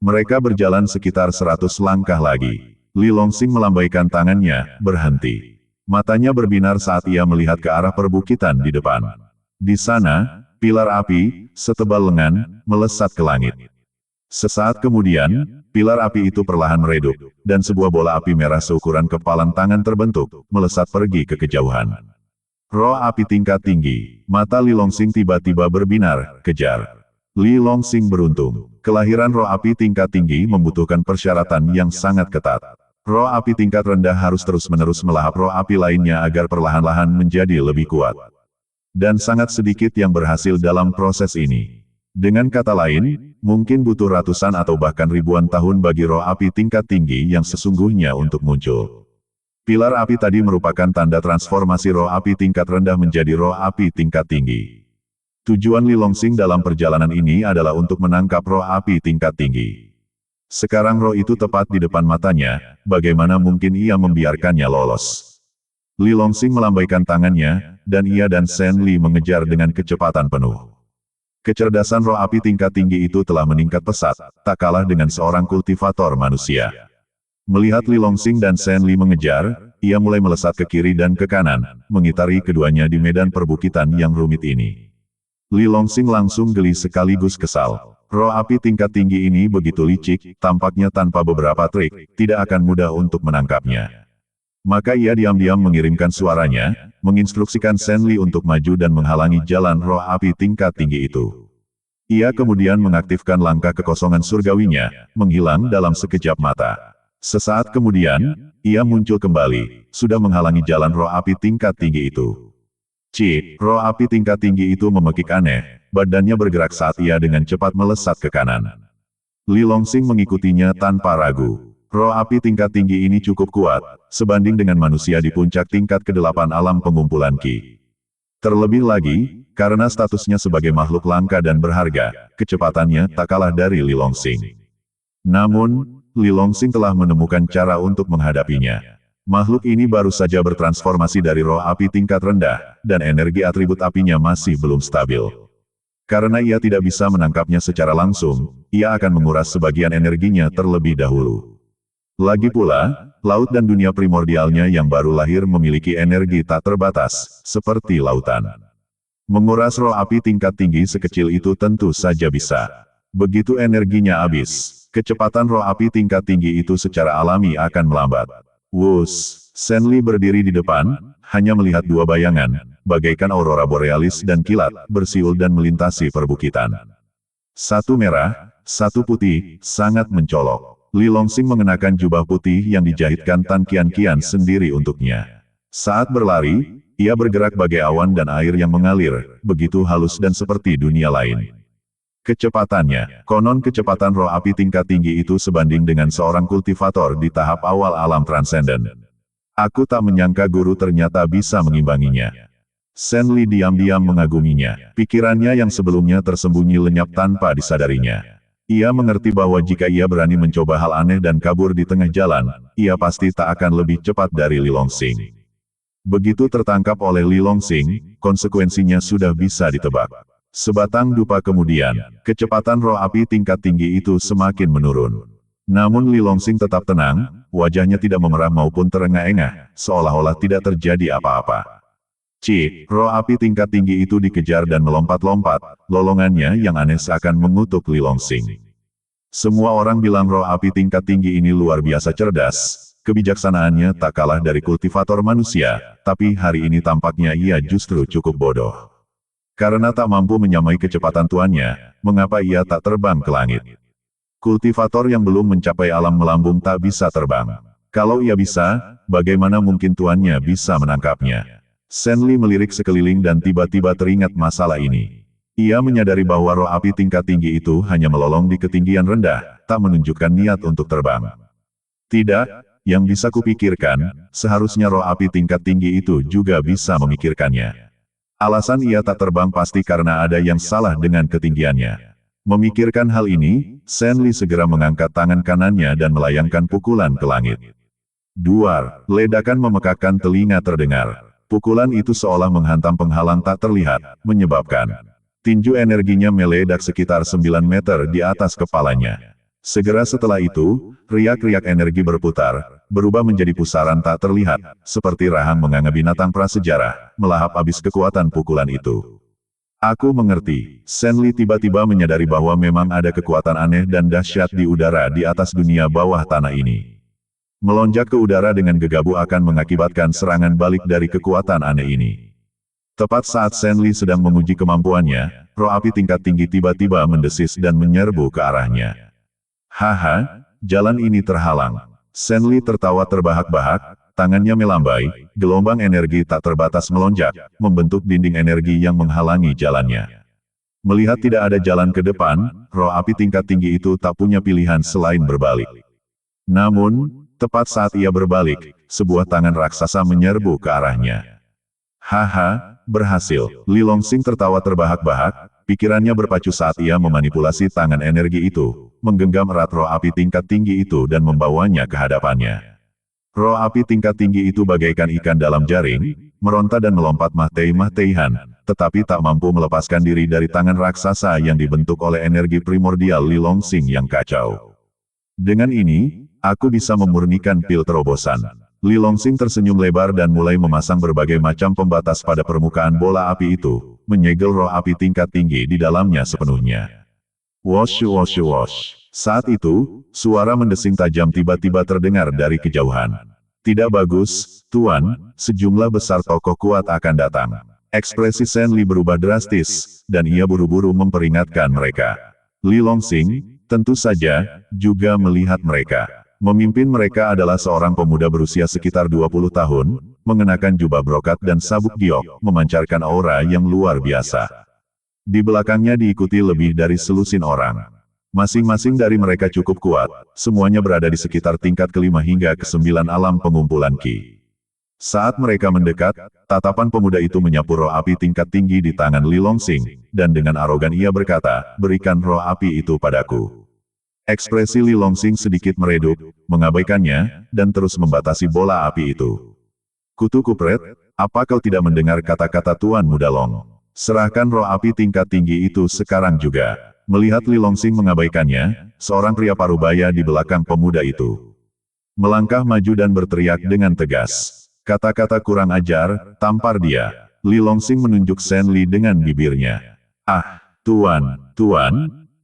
B: Mereka berjalan sekitar 100 langkah lagi. Li Longsing melambaikan tangannya, berhenti. Matanya berbinar saat ia melihat ke arah perbukitan di depan. Di sana, pilar api, setebal lengan, melesat ke langit. Sesaat kemudian, pilar api itu perlahan meredup, dan sebuah bola api merah seukuran kepalan tangan terbentuk, melesat pergi ke kejauhan. Roh api tingkat tinggi. Mata Li Longsing tiba-tiba berbinar, kejar. Li Longsing beruntung. Kelahiran roh api tingkat tinggi membutuhkan persyaratan yang sangat ketat. Roh api tingkat rendah harus terus-menerus melahap roh api lainnya agar perlahan-lahan menjadi lebih kuat. Dan sangat sedikit yang berhasil dalam proses ini. Dengan kata lain, mungkin butuh ratusan atau bahkan ribuan tahun bagi roh api tingkat tinggi yang sesungguhnya untuk muncul. Pilar api tadi merupakan tanda transformasi roh api tingkat rendah menjadi roh api tingkat tinggi. Tujuan Li Longsing dalam perjalanan ini adalah untuk menangkap roh api tingkat tinggi. Sekarang roh itu tepat di depan matanya, bagaimana mungkin ia membiarkannya lolos? Li Longsing melambaikan tangannya, dan ia dan Shen Li mengejar dengan kecepatan penuh. Kecerdasan roh api tingkat tinggi itu telah meningkat pesat, tak kalah dengan seorang kultivator manusia. Melihat Li Longsing dan Shen Li mengejar, ia mulai melesat ke kiri dan ke kanan, mengitari keduanya di medan perbukitan yang rumit ini. Li Longsing langsung geli sekaligus kesal. Roh api tingkat tinggi ini begitu licik, tampaknya tanpa beberapa trik, tidak akan mudah untuk menangkapnya. Maka ia diam-diam mengirimkan suaranya, menginstruksikan Shen Li untuk maju dan menghalangi jalan roh api tingkat tinggi itu. Ia kemudian mengaktifkan langkah kekosongan surgawinya, menghilang dalam sekejap mata. Sesaat kemudian, ia muncul kembali, sudah menghalangi jalan roh api tingkat tinggi itu. Roh api tingkat tinggi itu memekik aneh, badannya bergerak saat ia dengan cepat melesat ke kanan. Li Longsing mengikutinya tanpa ragu. Roh api tingkat tinggi ini cukup kuat, sebanding dengan manusia di puncak tingkat ke-8 alam pengumpulan Qi. Terlebih lagi, karena statusnya sebagai makhluk langka dan berharga, kecepatannya tak kalah dari Li Longsing. Namun, Li Longsing telah menemukan cara untuk menghadapinya. Makhluk ini baru saja bertransformasi dari roh api tingkat rendah, dan energi atribut apinya masih belum stabil. Karena ia tidak bisa menangkapnya secara langsung, ia akan menguras sebagian energinya terlebih dahulu. Lagi pula, laut dan dunia primordialnya yang baru lahir memiliki energi tak terbatas, seperti lautan. Menguras roh api tingkat tinggi sekecil itu tentu saja bisa. Begitu energinya habis, kecepatan roh api tingkat tinggi itu secara alami akan melambat. Wus, Shen Li berdiri di depan, hanya melihat dua bayangan, bagaikan aurora borealis dan kilat, bersiul dan melintasi perbukitan. Satu merah, satu putih, sangat mencolok. Li Longsing mengenakan jubah putih yang dijahitkan Tan Qian sendiri untuknya. Saat berlari, ia bergerak bagai awan dan air yang mengalir, begitu halus dan seperti dunia lain. Kecepatannya, konon kecepatan roh api tingkat tinggi itu sebanding dengan seorang kultivator di tahap awal alam transenden. Aku tak menyangka guru ternyata bisa mengimbanginya. Shen Li diam-diam mengaguminya. Pikirannya yang sebelumnya tersembunyi lenyap tanpa disadarinya. Ia mengerti bahwa jika ia berani mencoba hal aneh dan kabur di tengah jalan, ia pasti tak akan lebih cepat dari Li Longsing. Begitu tertangkap oleh Li Longsing, konsekuensinya sudah bisa ditebak. Sebatang dupa kemudian, kecepatan roh api tingkat tinggi itu semakin menurun. Namun Li Longsing tetap tenang, wajahnya tidak memerah maupun terengah-engah, seolah-olah tidak terjadi apa-apa. Roh api tingkat tinggi itu dikejar dan melompat-lompat, lolongannya yang aneh seakan mengutuk Li Longsing. Semua orang bilang roh api tingkat tinggi ini luar biasa cerdas, kebijaksanaannya tak kalah dari kultivator manusia, tapi hari ini tampaknya ia justru cukup bodoh. Karena tak mampu menyamai kecepatan tuannya, mengapa ia tak terbang ke langit? Kultivator yang belum mencapai alam melambung tak bisa terbang. Kalau ia bisa, bagaimana mungkin tuannya bisa menangkapnya? Shen Li melirik sekeliling dan tiba-tiba teringat masalah ini. Ia menyadari bahwa roh api tingkat tinggi itu hanya melolong di ketinggian rendah, tak menunjukkan niat untuk terbang. Tidak, yang bisa kupikirkan, seharusnya roh api tingkat tinggi itu juga bisa memikirkannya. Alasan ia tak terbang pasti karena ada yang salah dengan ketinggiannya. Memikirkan hal ini, Shen Li segera mengangkat tangan kanannya dan melayangkan pukulan ke langit. Duar, ledakan memekakkan telinga terdengar. Pukulan itu seolah menghantam penghalang tak terlihat, menyebabkan tinju energinya meledak sekitar 9 meter di atas kepalanya. Segera setelah itu, riak-riak energi berputar, berubah menjadi pusaran tak terlihat, seperti rahang menganga binatang prasejarah, melahap habis kekuatan pukulan itu. Aku mengerti, Shen Li tiba-tiba menyadari bahwa memang ada kekuatan aneh dan dahsyat di udara di atas dunia bawah tanah ini. Melonjak ke udara dengan gegabah akan mengakibatkan serangan balik dari kekuatan aneh ini. Tepat saat Shen Li sedang menguji kemampuannya, roh api tingkat tinggi tiba-tiba mendesis dan menyerbu ke arahnya. Haha, jalan ini terhalang. Shen Li tertawa terbahak-bahak, tangannya melambai, gelombang energi tak terbatas melonjak, membentuk dinding energi yang menghalangi jalannya. Melihat tidak ada jalan ke depan, roh api tingkat tinggi itu tak punya pilihan selain berbalik. Namun, tepat saat ia berbalik, sebuah tangan raksasa menyerbu ke arahnya. Haha, berhasil. Li Longsing tertawa terbahak-bahak, pikirannya berpacu saat ia memanipulasi tangan energi itu, menggenggam erat roh api tingkat tinggi itu dan membawanya ke hadapannya. Roh api tingkat tinggi itu bagaikan ikan dalam jaring, meronta dan melompat mahtei-mahteihan, tetapi tak mampu melepaskan diri dari tangan raksasa yang dibentuk oleh energi primordial Li Longsing yang kacau. Dengan ini, aku bisa memurnikan pil terobosan. Li Longsing tersenyum lebar dan mulai memasang berbagai macam pembatas pada permukaan bola api itu, menyegel roh api tingkat tinggi di dalamnya sepenuhnya. Wosh wosh wosh. Saat itu, suara mendesing tajam tiba-tiba terdengar dari kejauhan. Tidak bagus, Tuan, sejumlah besar tokoh kuat akan datang. Ekspresi Shen Li berubah drastis, dan ia buru-buru memperingatkan mereka. Li Longsing, tentu saja, juga melihat mereka. Memimpin mereka adalah seorang pemuda berusia sekitar 20 tahun, mengenakan jubah brokat dan sabuk giok, memancarkan aura yang luar biasa. Di belakangnya diikuti lebih dari selusin orang. Masing-masing dari mereka cukup kuat, semuanya berada di sekitar tingkat ke-5 hingga ke-9 alam pengumpulan Qi. Saat mereka mendekat, tatapan pemuda itu menyapu roh api tingkat tinggi di tangan Li Longsing, dan dengan arogan ia berkata, "Berikan roh api itu padaku." Ekspresi Li Longsing sedikit meredup, mengabaikannya, dan terus membatasi bola api itu. "Kutu kupret, apa kau tidak mendengar kata-kata Tuan Muda Long? Serahkan roh api tingkat tinggi itu sekarang juga." Melihat Li Longsing mengabaikannya, seorang pria parubaya di belakang pemuda itu melangkah maju dan berteriak dengan tegas. "Kata-kata kurang ajar, tampar dia." Li Longsing menunjuk Shen Li dengan bibirnya. "Ah, Tuan,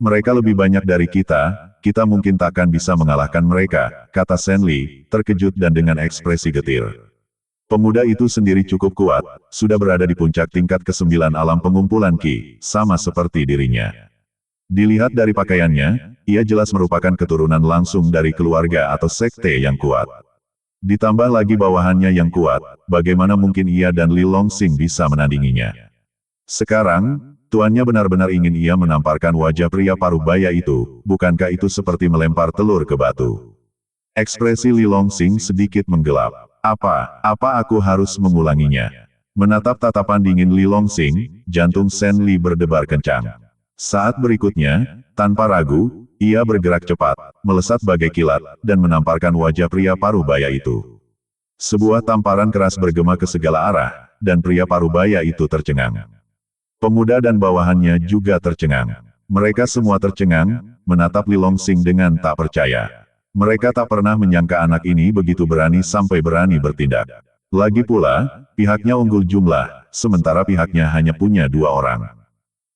B: mereka lebih banyak dari kita mungkin takkan bisa mengalahkan mereka," kata Shen Li, terkejut dan dengan ekspresi getir. Pemuda itu sendiri cukup kuat, sudah berada di puncak tingkat ke-9 alam pengumpulan Qi, sama seperti dirinya. Dilihat dari pakaiannya, ia jelas merupakan keturunan langsung dari keluarga atau sekte yang kuat. Ditambah lagi bawahannya yang kuat, bagaimana mungkin ia dan Li Longsing bisa menandinginya? Sekarang, tuannya benar-benar ingin ia menamparkan wajah pria parubaya itu, bukankah itu seperti melempar telur ke batu? Ekspresi Li Longsing sedikit menggelap. Apa aku harus mengulanginya? Menatap tatapan dingin Li Longsing, jantung Shen Li berdebar kencang. Saat berikutnya, tanpa ragu, ia bergerak cepat, melesat bagai kilat, dan menamparkan wajah pria parubaya itu. Sebuah tamparan keras bergema ke segala arah, dan pria parubaya itu tercengang. Pemuda dan bawahannya juga tercengang. Mereka semua tercengang, menatap Li Longsing dengan tak percaya. Mereka tak pernah menyangka anak ini begitu berani sampai berani bertindak. Lagi pula, pihaknya unggul jumlah, sementara pihaknya hanya punya 2 orang.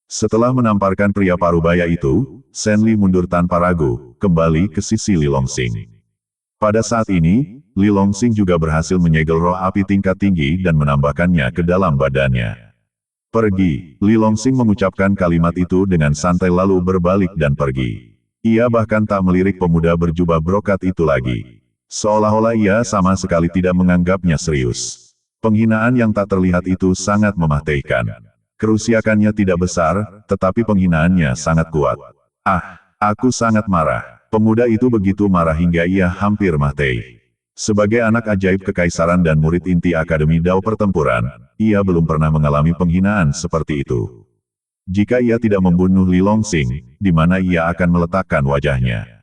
B: Setelah menamparkan pria parubaya itu, Shen Li mundur tanpa ragu, kembali ke sisi Li Longsing. Pada saat ini, Li Longsing juga berhasil menyegel roh api tingkat tinggi dan menambahkannya ke dalam badannya. Pergi, Li Longsing mengucapkan kalimat itu dengan santai lalu berbalik dan pergi. Ia bahkan tak melirik pemuda berjubah brokat itu lagi. Seolah-olah ia sama sekali tidak menganggapnya serius. Penghinaan yang tak terlihat itu sangat mematikan. Kerusakannya tidak besar, tetapi penghinaannya sangat kuat. Ah, aku sangat marah. Pemuda itu begitu marah hingga ia hampir mati. Sebagai anak ajaib kekaisaran dan murid inti Akademi Dao Pertempuran, ia belum pernah mengalami penghinaan seperti itu. Jika ia tidak membunuh Li Longsing, di mana ia akan meletakkan wajahnya?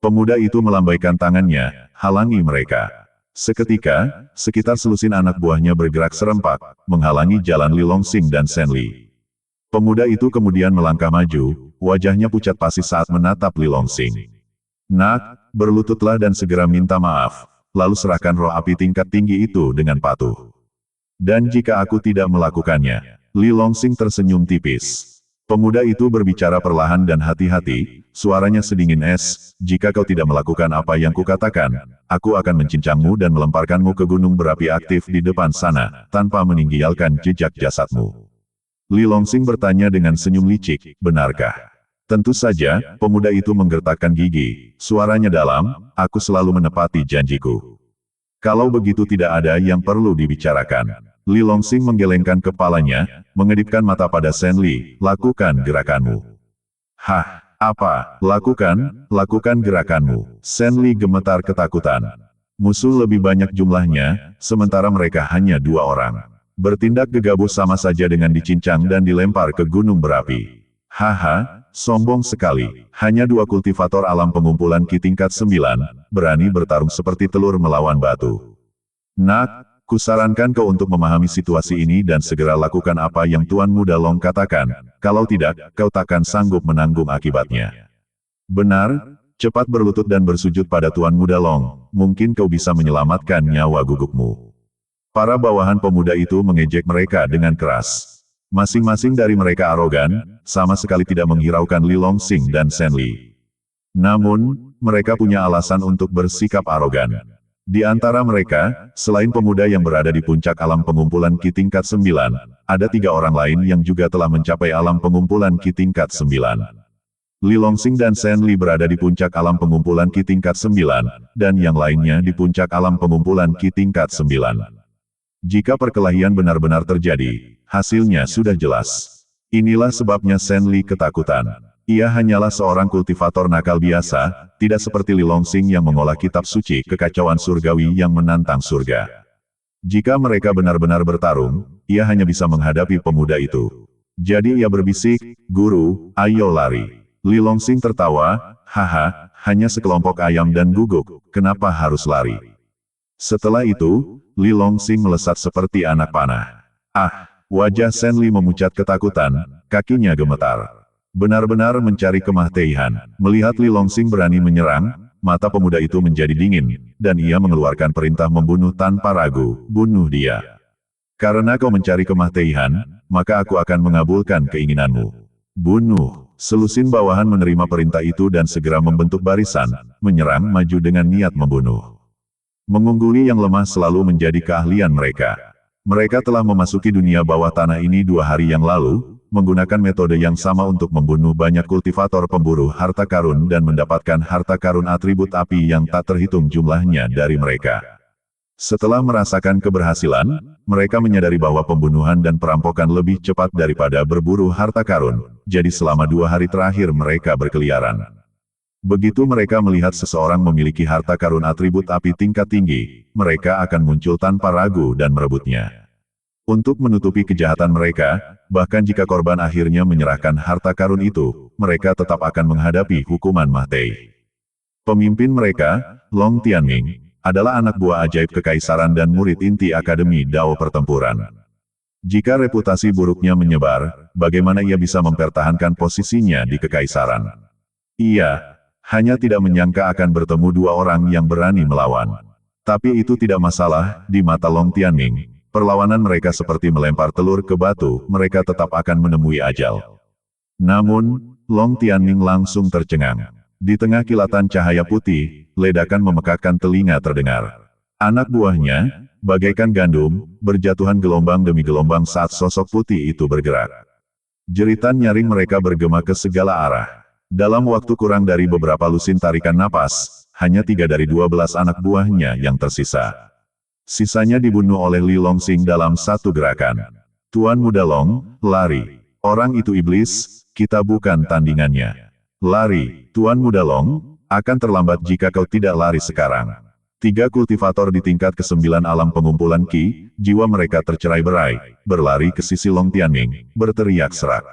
B: Pemuda itu melambaikan tangannya, halangi mereka. Seketika, sekitar selusin anak buahnya bergerak serempak, menghalangi jalan Li Longsing dan Shen Li. Pemuda itu kemudian melangkah maju, wajahnya pucat pasi saat menatap Li Longsing. Nak, berlututlah dan segera minta maaf, lalu serahkan roh api tingkat tinggi itu dengan patuh. Dan jika aku tidak melakukannya, Li Longsing tersenyum tipis. Pemuda itu berbicara perlahan dan hati-hati, suaranya sedingin es, jika kau tidak melakukan apa yang kukatakan, aku akan mencincangmu dan melemparkanmu ke gunung berapi aktif di depan sana, tanpa meninggalkan jejak jasadmu. Li Longsing bertanya dengan senyum licik, benarkah? Tentu saja, pemuda itu menggertakkan gigi, suaranya dalam, aku selalu menepati janjiku. Kalau begitu tidak ada yang perlu dibicarakan. Li Longsing menggelengkan kepalanya, mengedipkan mata pada Shen Li, lakukan gerakanmu. Hah, apa? Lakukan gerakanmu. Shen Li gemetar ketakutan. Musuh lebih banyak jumlahnya, sementara mereka hanya 2 orang. Bertindak gegabah sama saja dengan dicincang dan dilempar ke gunung berapi. Haha, sombong sekali. Hanya 2 kultivator alam pengumpulan Ki tingkat 9, berani bertarung seperti telur melawan batu. Nak, kusarankan kau untuk memahami situasi ini dan segera lakukan apa yang Tuan Muda Long katakan, kalau tidak, kau takkan sanggup menanggung akibatnya. Benar, cepat berlutut dan bersujud pada Tuan Muda Long, mungkin kau bisa menyelamatkan nyawa gugukmu. Para bawahan pemuda itu mengejek mereka dengan keras. Masing-masing dari mereka arogan, sama sekali tidak menghiraukan Li Longsing dan Shen Li. Namun, mereka punya alasan untuk bersikap arogan. Di antara mereka, selain pemuda yang berada di puncak alam pengumpulan Ki tingkat 9, ada 3 orang lain yang juga telah mencapai alam pengumpulan Ki tingkat 9. Li Longsing dan Shen Li berada di puncak alam pengumpulan Ki tingkat 9, dan yang lainnya di puncak alam pengumpulan Ki tingkat 9. Jika perkelahian benar-benar terjadi, hasilnya sudah jelas. Inilah sebabnya Shen Li ketakutan. Ia hanyalah seorang kultivator nakal biasa, tidak seperti Li Longsing yang mengolah kitab suci kekacauan surgawi yang menantang surga. Jika mereka benar-benar bertarung, ia hanya bisa menghadapi pemuda itu. Jadi ia berbisik, "Guru, ayo lari." Li Longsing tertawa, "Haha, hanya sekelompok ayam dan guguk, kenapa harus lari?" Setelah itu, Li Longsing melesat seperti anak panah. Ah, wajah Shen Li memucat ketakutan, kakinya gemetar. Benar-benar mencari kematian. Melihat Li Longsing berani menyerang, mata pemuda itu menjadi dingin, dan ia mengeluarkan perintah membunuh tanpa ragu, bunuh dia. Karena kau mencari kematian, maka aku akan mengabulkan keinginanmu. Bunuh. Selusin bawahan menerima perintah itu dan segera membentuk barisan, menyerang maju dengan niat membunuh. Mengungguli yang lemah selalu menjadi keahlian mereka. Mereka telah memasuki dunia bawah tanah ini 2 hari yang lalu, menggunakan metode yang sama untuk membunuh banyak kultivator pemburu harta karun dan mendapatkan harta karun atribut api yang tak terhitung jumlahnya dari mereka. Setelah merasakan keberhasilan, mereka menyadari bahwa pembunuhan dan perampokan lebih cepat daripada berburu harta karun, jadi selama 2 hari terakhir mereka berkeliaran. Begitu mereka melihat seseorang memiliki harta karun atribut api tingkat tinggi, mereka akan muncul tanpa ragu dan merebutnya. Untuk menutupi kejahatan mereka, bahkan jika korban akhirnya menyerahkan harta karun itu, mereka tetap akan menghadapi hukuman mati. Pemimpin mereka, Long Tianming, adalah anak buah ajaib kekaisaran dan murid inti Akademi Dao Pertempuran. Jika reputasi buruknya menyebar, bagaimana ia bisa mempertahankan posisinya di kekaisaran? Ia hanya tidak menyangka akan bertemu dua orang yang berani melawan. Tapi itu tidak masalah, di mata Long Tianming. Perlawanan mereka seperti melempar telur ke batu, mereka tetap akan menemui ajal. Namun, Long Tianming langsung tercengang. Di tengah kilatan cahaya putih, ledakan memekakkan telinga terdengar. Anak buahnya, bagaikan gandum, berjatuhan gelombang demi gelombang saat sosok putih itu bergerak. Jeritan nyaring mereka bergema ke segala arah. Dalam waktu kurang dari beberapa lusin tarikan napas, hanya 3 dari 12 anak buahnya yang tersisa. Sisanya dibunuh oleh Li Longsing dalam satu gerakan. Tuan Muda Long, lari. Orang itu iblis, kita bukan tandingannya. Lari, Tuan Muda Long, akan terlambat jika kau tidak lari sekarang. 3 kultivator di tingkat ke-9 alam pengumpulan Qi, jiwa mereka tercerai-berai, berlari ke sisi Long Tianming, berteriak serak.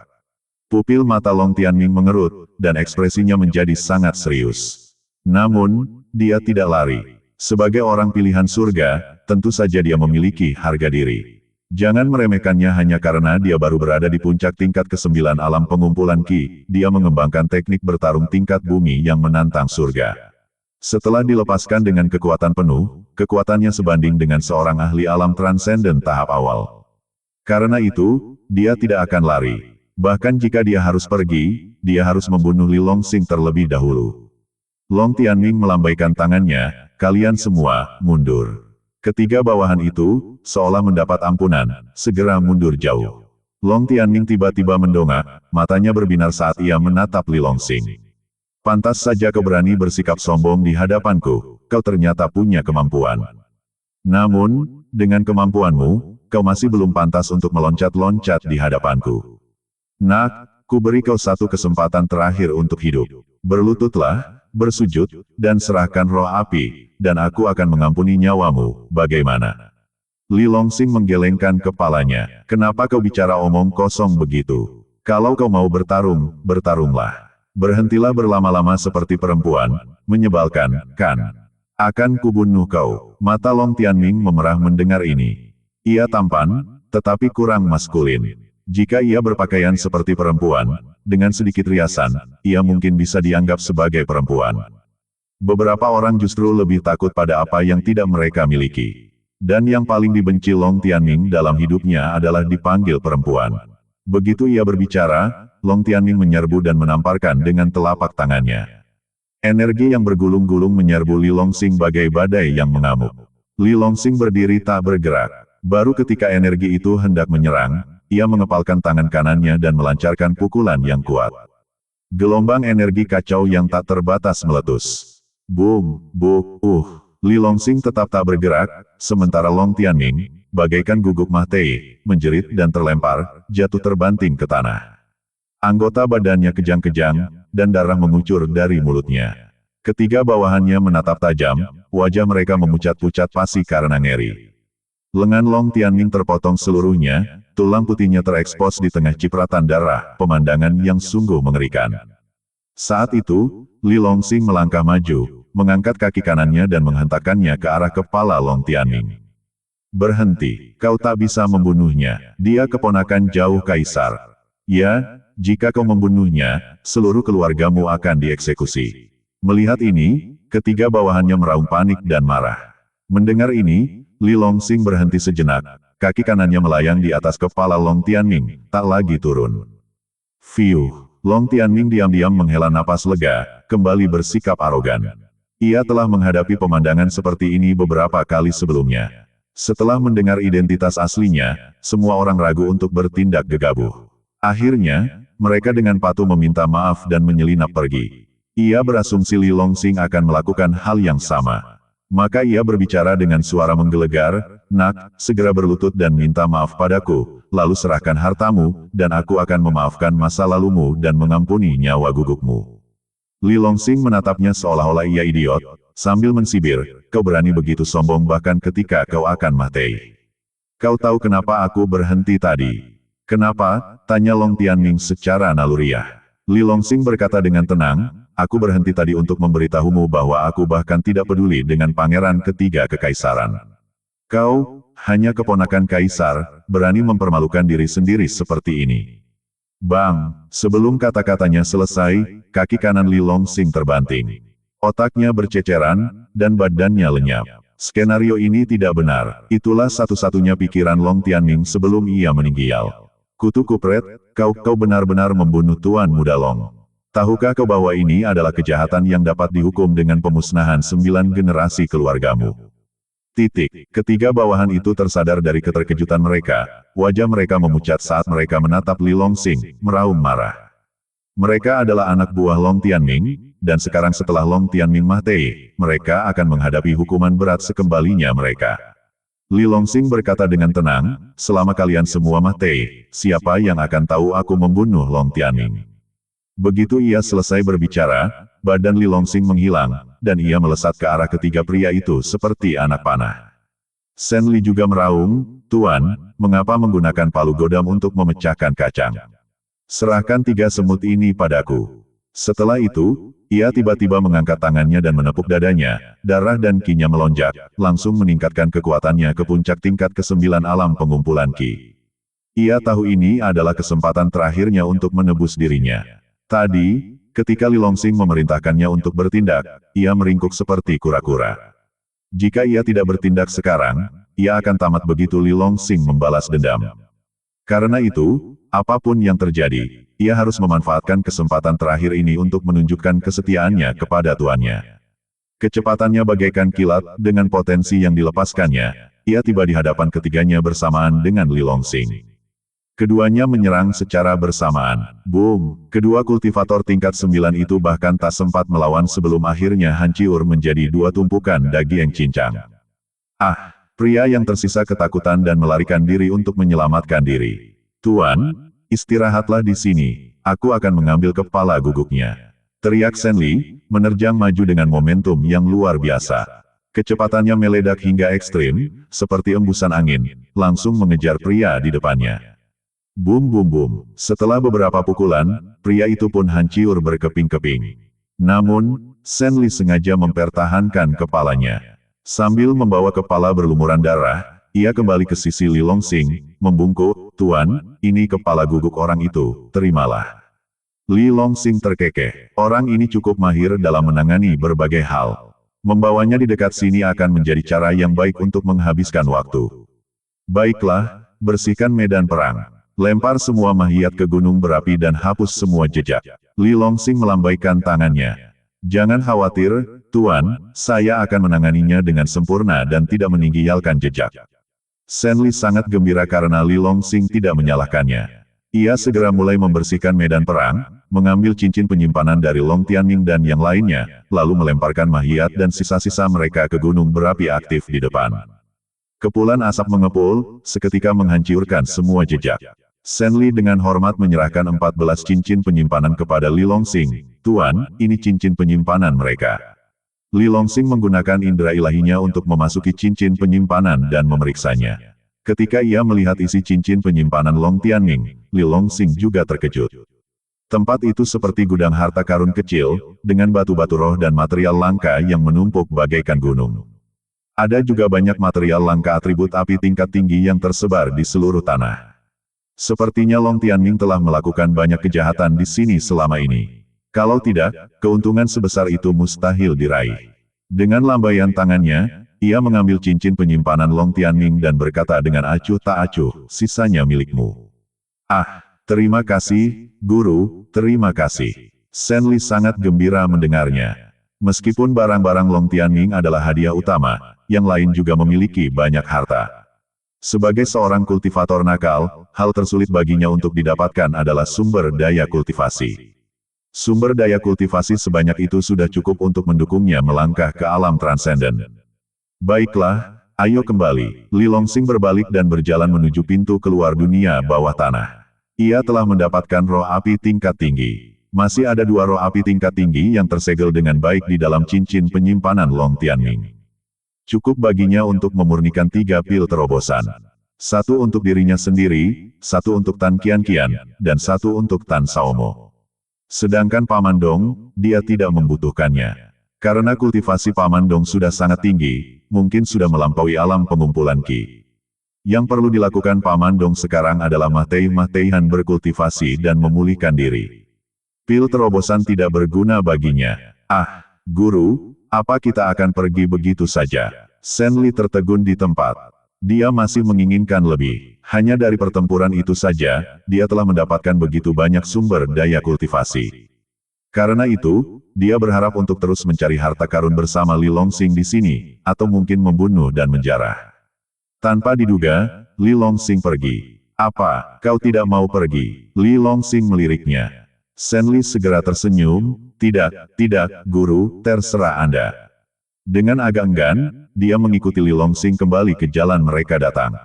B: Pupil mata Long Tianming mengerut, dan ekspresinya menjadi sangat serius. Namun, dia tidak lari. Sebagai orang pilihan surga, tentu saja dia memiliki harga diri. Jangan meremehkannya hanya karena dia baru berada di puncak tingkat ke-9 alam pengumpulan Qi, dia mengembangkan teknik bertarung tingkat bumi yang menantang surga. Setelah dilepaskan dengan kekuatan penuh, kekuatannya sebanding dengan seorang ahli alam transenden tahap awal. Karena itu, dia tidak akan lari. Bahkan jika dia harus pergi, dia harus membunuh Li Longsing terlebih dahulu. Long Tianming melambaikan tangannya, kalian semua, mundur. Ketiga bawahan itu, seolah mendapat ampunan, segera mundur jauh. Long Tianming tiba-tiba mendongak, matanya berbinar saat ia menatap Li Longsing. Pantas saja kau berani bersikap sombong di hadapanku, kau ternyata punya kemampuan. Namun, dengan kemampuanmu, kau masih belum pantas untuk meloncat-loncat di hadapanku. Nak, ku beri kau satu kesempatan terakhir untuk hidup. Berlututlah, bersujud, dan serahkan roh api, dan aku akan mengampuni nyawamu, bagaimana? Li Longsing menggelengkan kepalanya. Kenapa kau bicara omong kosong begitu? Kalau kau mau bertarung, bertarunglah. Berhentilah berlama-lama seperti perempuan, menyebalkan, kan? Akan kubunuh kau. Mata Long Tianming memerah mendengar ini. Ia tampan, tetapi kurang maskulin. Jika ia berpakaian seperti perempuan, dengan sedikit riasan, ia mungkin bisa dianggap sebagai perempuan. Beberapa orang justru lebih takut pada apa yang tidak mereka miliki. Dan yang paling dibenci Long Tianming dalam hidupnya adalah dipanggil perempuan. Begitu ia berbicara, Long Tianming menyerbu dan menamparkan dengan telapak tangannya. Energi yang bergulung-gulung menyerbu Li Longsing bagai badai yang mengamuk. Li Longsing berdiri tak bergerak. Baru ketika energi itu hendak menyerang, ia mengepalkan tangan kanannya dan melancarkan pukulan yang kuat. Gelombang energi kacau yang tak terbatas meletus. Boom, Li Longsing tetap tak bergerak, sementara Long Tianming, bagaikan guguk Mahtei, menjerit dan terlempar, jatuh terbanting ke tanah. Anggota badannya kejang-kejang, dan darah mengucur dari mulutnya. Ketiga bawahannya menatap tajam, wajah mereka memucat-pucat pasi karena ngeri. Lengan Long Tianming terpotong seluruhnya, tulang putihnya terekspos di tengah cipratan darah, pemandangan yang sungguh mengerikan. Saat itu, Li Longsing melangkah maju, mengangkat kaki kanannya dan menghentakkannya ke arah kepala Long Tianming. Berhenti, kau tak bisa membunuhnya, dia keponakan jauh kaisar. Ya, jika kau membunuhnya, seluruh keluargamu akan dieksekusi. Melihat ini, ketiga bawahannya meraung panik dan marah. Mendengar ini, Li Longsing berhenti sejenak, kaki kanannya melayang di atas kepala Long Tianming, tak lagi turun. Fiuh, Long Tianming diam-diam menghela napas lega, kembali bersikap arogan. Ia telah menghadapi pemandangan seperti ini beberapa kali sebelumnya. Setelah mendengar identitas aslinya, semua orang ragu untuk bertindak gegabah. Akhirnya, mereka dengan patuh meminta maaf dan menyelinap pergi. Ia berasumsi Li Longsing akan melakukan hal yang sama. Maka ia berbicara dengan suara menggelegar, nak, segera berlutut dan minta maaf padaku, lalu serahkan hartamu, dan aku akan memaafkan masa lalumu dan mengampuni nyawa gugukmu. Li Longsing menatapnya seolah-olah ia idiot, sambil mensibir, kau berani begitu sombong bahkan ketika kau akan mati. Kau tahu kenapa aku berhenti tadi? Kenapa? Tanya Long Tianming secara naluriah. Li Longsing berkata dengan tenang, aku berhenti tadi untuk memberitahumu bahwa aku bahkan tidak peduli dengan pangeran ketiga kekaisaran. Kau, hanya keponakan kaisar, berani mempermalukan diri sendiri seperti ini. Bang, sebelum kata-katanya selesai, kaki kanan Li Longsing terbanting. Otaknya berceceran, dan badannya lenyap. Skenario ini tidak benar, itulah satu-satunya pikiran Long Tianming sebelum ia meninggal. Kutu kupret, kau benar-benar membunuh Tuan Muda Long. Tahukah kau bahwa ini adalah kejahatan yang dapat dihukum dengan pemusnahan 9 generasi keluargamu? Ketiga bawahan itu tersadar dari keterkejutan mereka, wajah mereka memucat saat mereka menatap Li Longsing, meraung marah. Mereka adalah anak buah Long Tianming, dan sekarang setelah Long Tianming mati, mereka akan menghadapi hukuman berat sekembalinya mereka. Li Longsing berkata dengan tenang, selama kalian semua mati, siapa yang akan tahu aku membunuh Long Tianming? Begitu ia selesai berbicara, badan Li Longsing menghilang, dan ia melesat ke arah ketiga pria itu seperti anak panah. Shen Li juga meraung, Tuan, mengapa menggunakan palu godam untuk memecahkan kacang? Serahkan 3 semut ini padaku. Setelah itu, ia tiba-tiba mengangkat tangannya dan menepuk dadanya, darah dan ki-nya melonjak, langsung meningkatkan kekuatannya ke puncak tingkat ke-9 alam pengumpulan ki. Ia tahu ini adalah kesempatan terakhirnya untuk menebus dirinya. Tadi, ketika Li Longsing memerintahkannya untuk bertindak, ia meringkuk seperti kura-kura. Jika ia tidak bertindak sekarang, ia akan tamat begitu Li Longsing membalas dendam. Karena itu, apapun yang terjadi, ia harus memanfaatkan kesempatan terakhir ini untuk menunjukkan kesetiaannya kepada tuannya. Kecepatannya bagaikan kilat, dengan potensi yang dilepaskannya, ia tiba di hadapan ketiganya bersamaan dengan Li Longsing. Keduanya menyerang secara bersamaan. Boom! Kedua kultivator tingkat 9 itu bahkan tak sempat melawan sebelum akhirnya hancur menjadi 2 tumpukan daging cincang. Ah! Pria yang tersisa ketakutan dan melarikan diri untuk menyelamatkan diri. Tuan, istirahatlah di sini, aku akan mengambil kepala guguknya. Teriak Shen Li, menerjang maju dengan momentum yang luar biasa. Kecepatannya meledak hingga ekstrim, seperti embusan angin, langsung mengejar pria di depannya. Bum bum bum, setelah beberapa pukulan, pria itu pun hancur berkeping-keping. Namun, Shen Li sengaja mempertahankan kepalanya. Sambil membawa kepala berlumuran darah, ia kembali ke sisi Li Longsing, membungkuk, Tuan, ini kepala guguk orang itu, terimalah. Li Longsing terkekeh, orang ini cukup mahir dalam menangani berbagai hal. Membawanya di dekat sini akan menjadi cara yang baik untuk menghabiskan waktu. Baiklah, bersihkan medan perang. Lempar semua mahiat ke gunung berapi dan hapus semua jejak. Li Longsing melambaikan tangannya. Jangan khawatir, Tuan, saya akan menanganinya dengan sempurna dan tidak meninggalkan jejak. Shen Li sangat gembira karena Li Longsing tidak menyalahkannya. Ia segera mulai membersihkan medan perang, mengambil cincin penyimpanan dari Long Tianming dan yang lainnya, lalu melemparkan mahiat dan sisa-sisa mereka ke gunung berapi aktif di depan. Kepulan asap mengepul, seketika menghancurkan semua jejak. Shen Li dengan hormat menyerahkan 14 cincin penyimpanan kepada Li Longsing. Tuan, ini cincin penyimpanan mereka. Li Longsing menggunakan indera ilahinya untuk memasuki cincin penyimpanan dan memeriksanya. Ketika ia melihat isi cincin penyimpanan Long Tianming, Li Longsing juga terkejut. Tempat itu seperti gudang harta karun kecil, dengan batu-batu roh dan material langka yang menumpuk bagaikan gunung. Ada juga banyak material langka atribut api tingkat tinggi yang tersebar di seluruh tanah. Sepertinya Long Tianming telah melakukan banyak kejahatan di sini selama ini. Kalau tidak, keuntungan sebesar itu mustahil diraih. Dengan lambaian tangannya, ia mengambil cincin penyimpanan Long Tianming dan berkata dengan acuh tak acuh, sisanya milikmu. Ah, terima kasih, Guru, terima kasih. Shen Li sangat gembira mendengarnya. Meskipun barang-barang Long Tianming adalah hadiah utama, yang lain juga memiliki banyak harta. Sebagai seorang kultivator nakal, hal tersulit baginya untuk didapatkan adalah sumber daya kultivasi. Sumber daya kultivasi sebanyak itu sudah cukup untuk mendukungnya melangkah ke alam transenden. Baiklah, ayo kembali. Li Longsing berbalik dan berjalan menuju pintu keluar dunia bawah tanah. Ia telah mendapatkan roh api tingkat tinggi. Masih ada 2 roh api tingkat tinggi yang tersegel dengan baik di dalam cincin penyimpanan Long Tianming. Cukup baginya untuk memurnikan 3 pil terobosan. Satu untuk dirinya sendiri, satu untuk Tan Qianqian, dan satu untuk Tan Shaomo. Sedangkan Paman Dong, dia tidak membutuhkannya. Karena kultivasi Paman Dong sudah sangat tinggi, mungkin sudah melampaui alam pengumpulan Qi. Yang perlu dilakukan Paman Dong sekarang adalah matei-mateihan berkultivasi dan memulihkan diri. Pil terobosan tidak berguna baginya. Ah, Guru, apa kita akan pergi begitu saja? Shen Li tertegun di tempat. Dia masih menginginkan lebih. Hanya dari pertempuran itu saja, dia telah mendapatkan begitu banyak sumber daya kultivasi. Karena itu, dia berharap untuk terus mencari harta karun bersama Li Longxing di sini, atau mungkin membunuh dan menjarah. Tanpa diduga, Li Longxing pergi. Apa, kau tidak mau pergi? Li Longxing meliriknya. Shen Li segera tersenyum, tidak, Guru, terserah Anda. Dengan agak enggan, dia mengikuti Li Longxing kembali ke jalan mereka datang.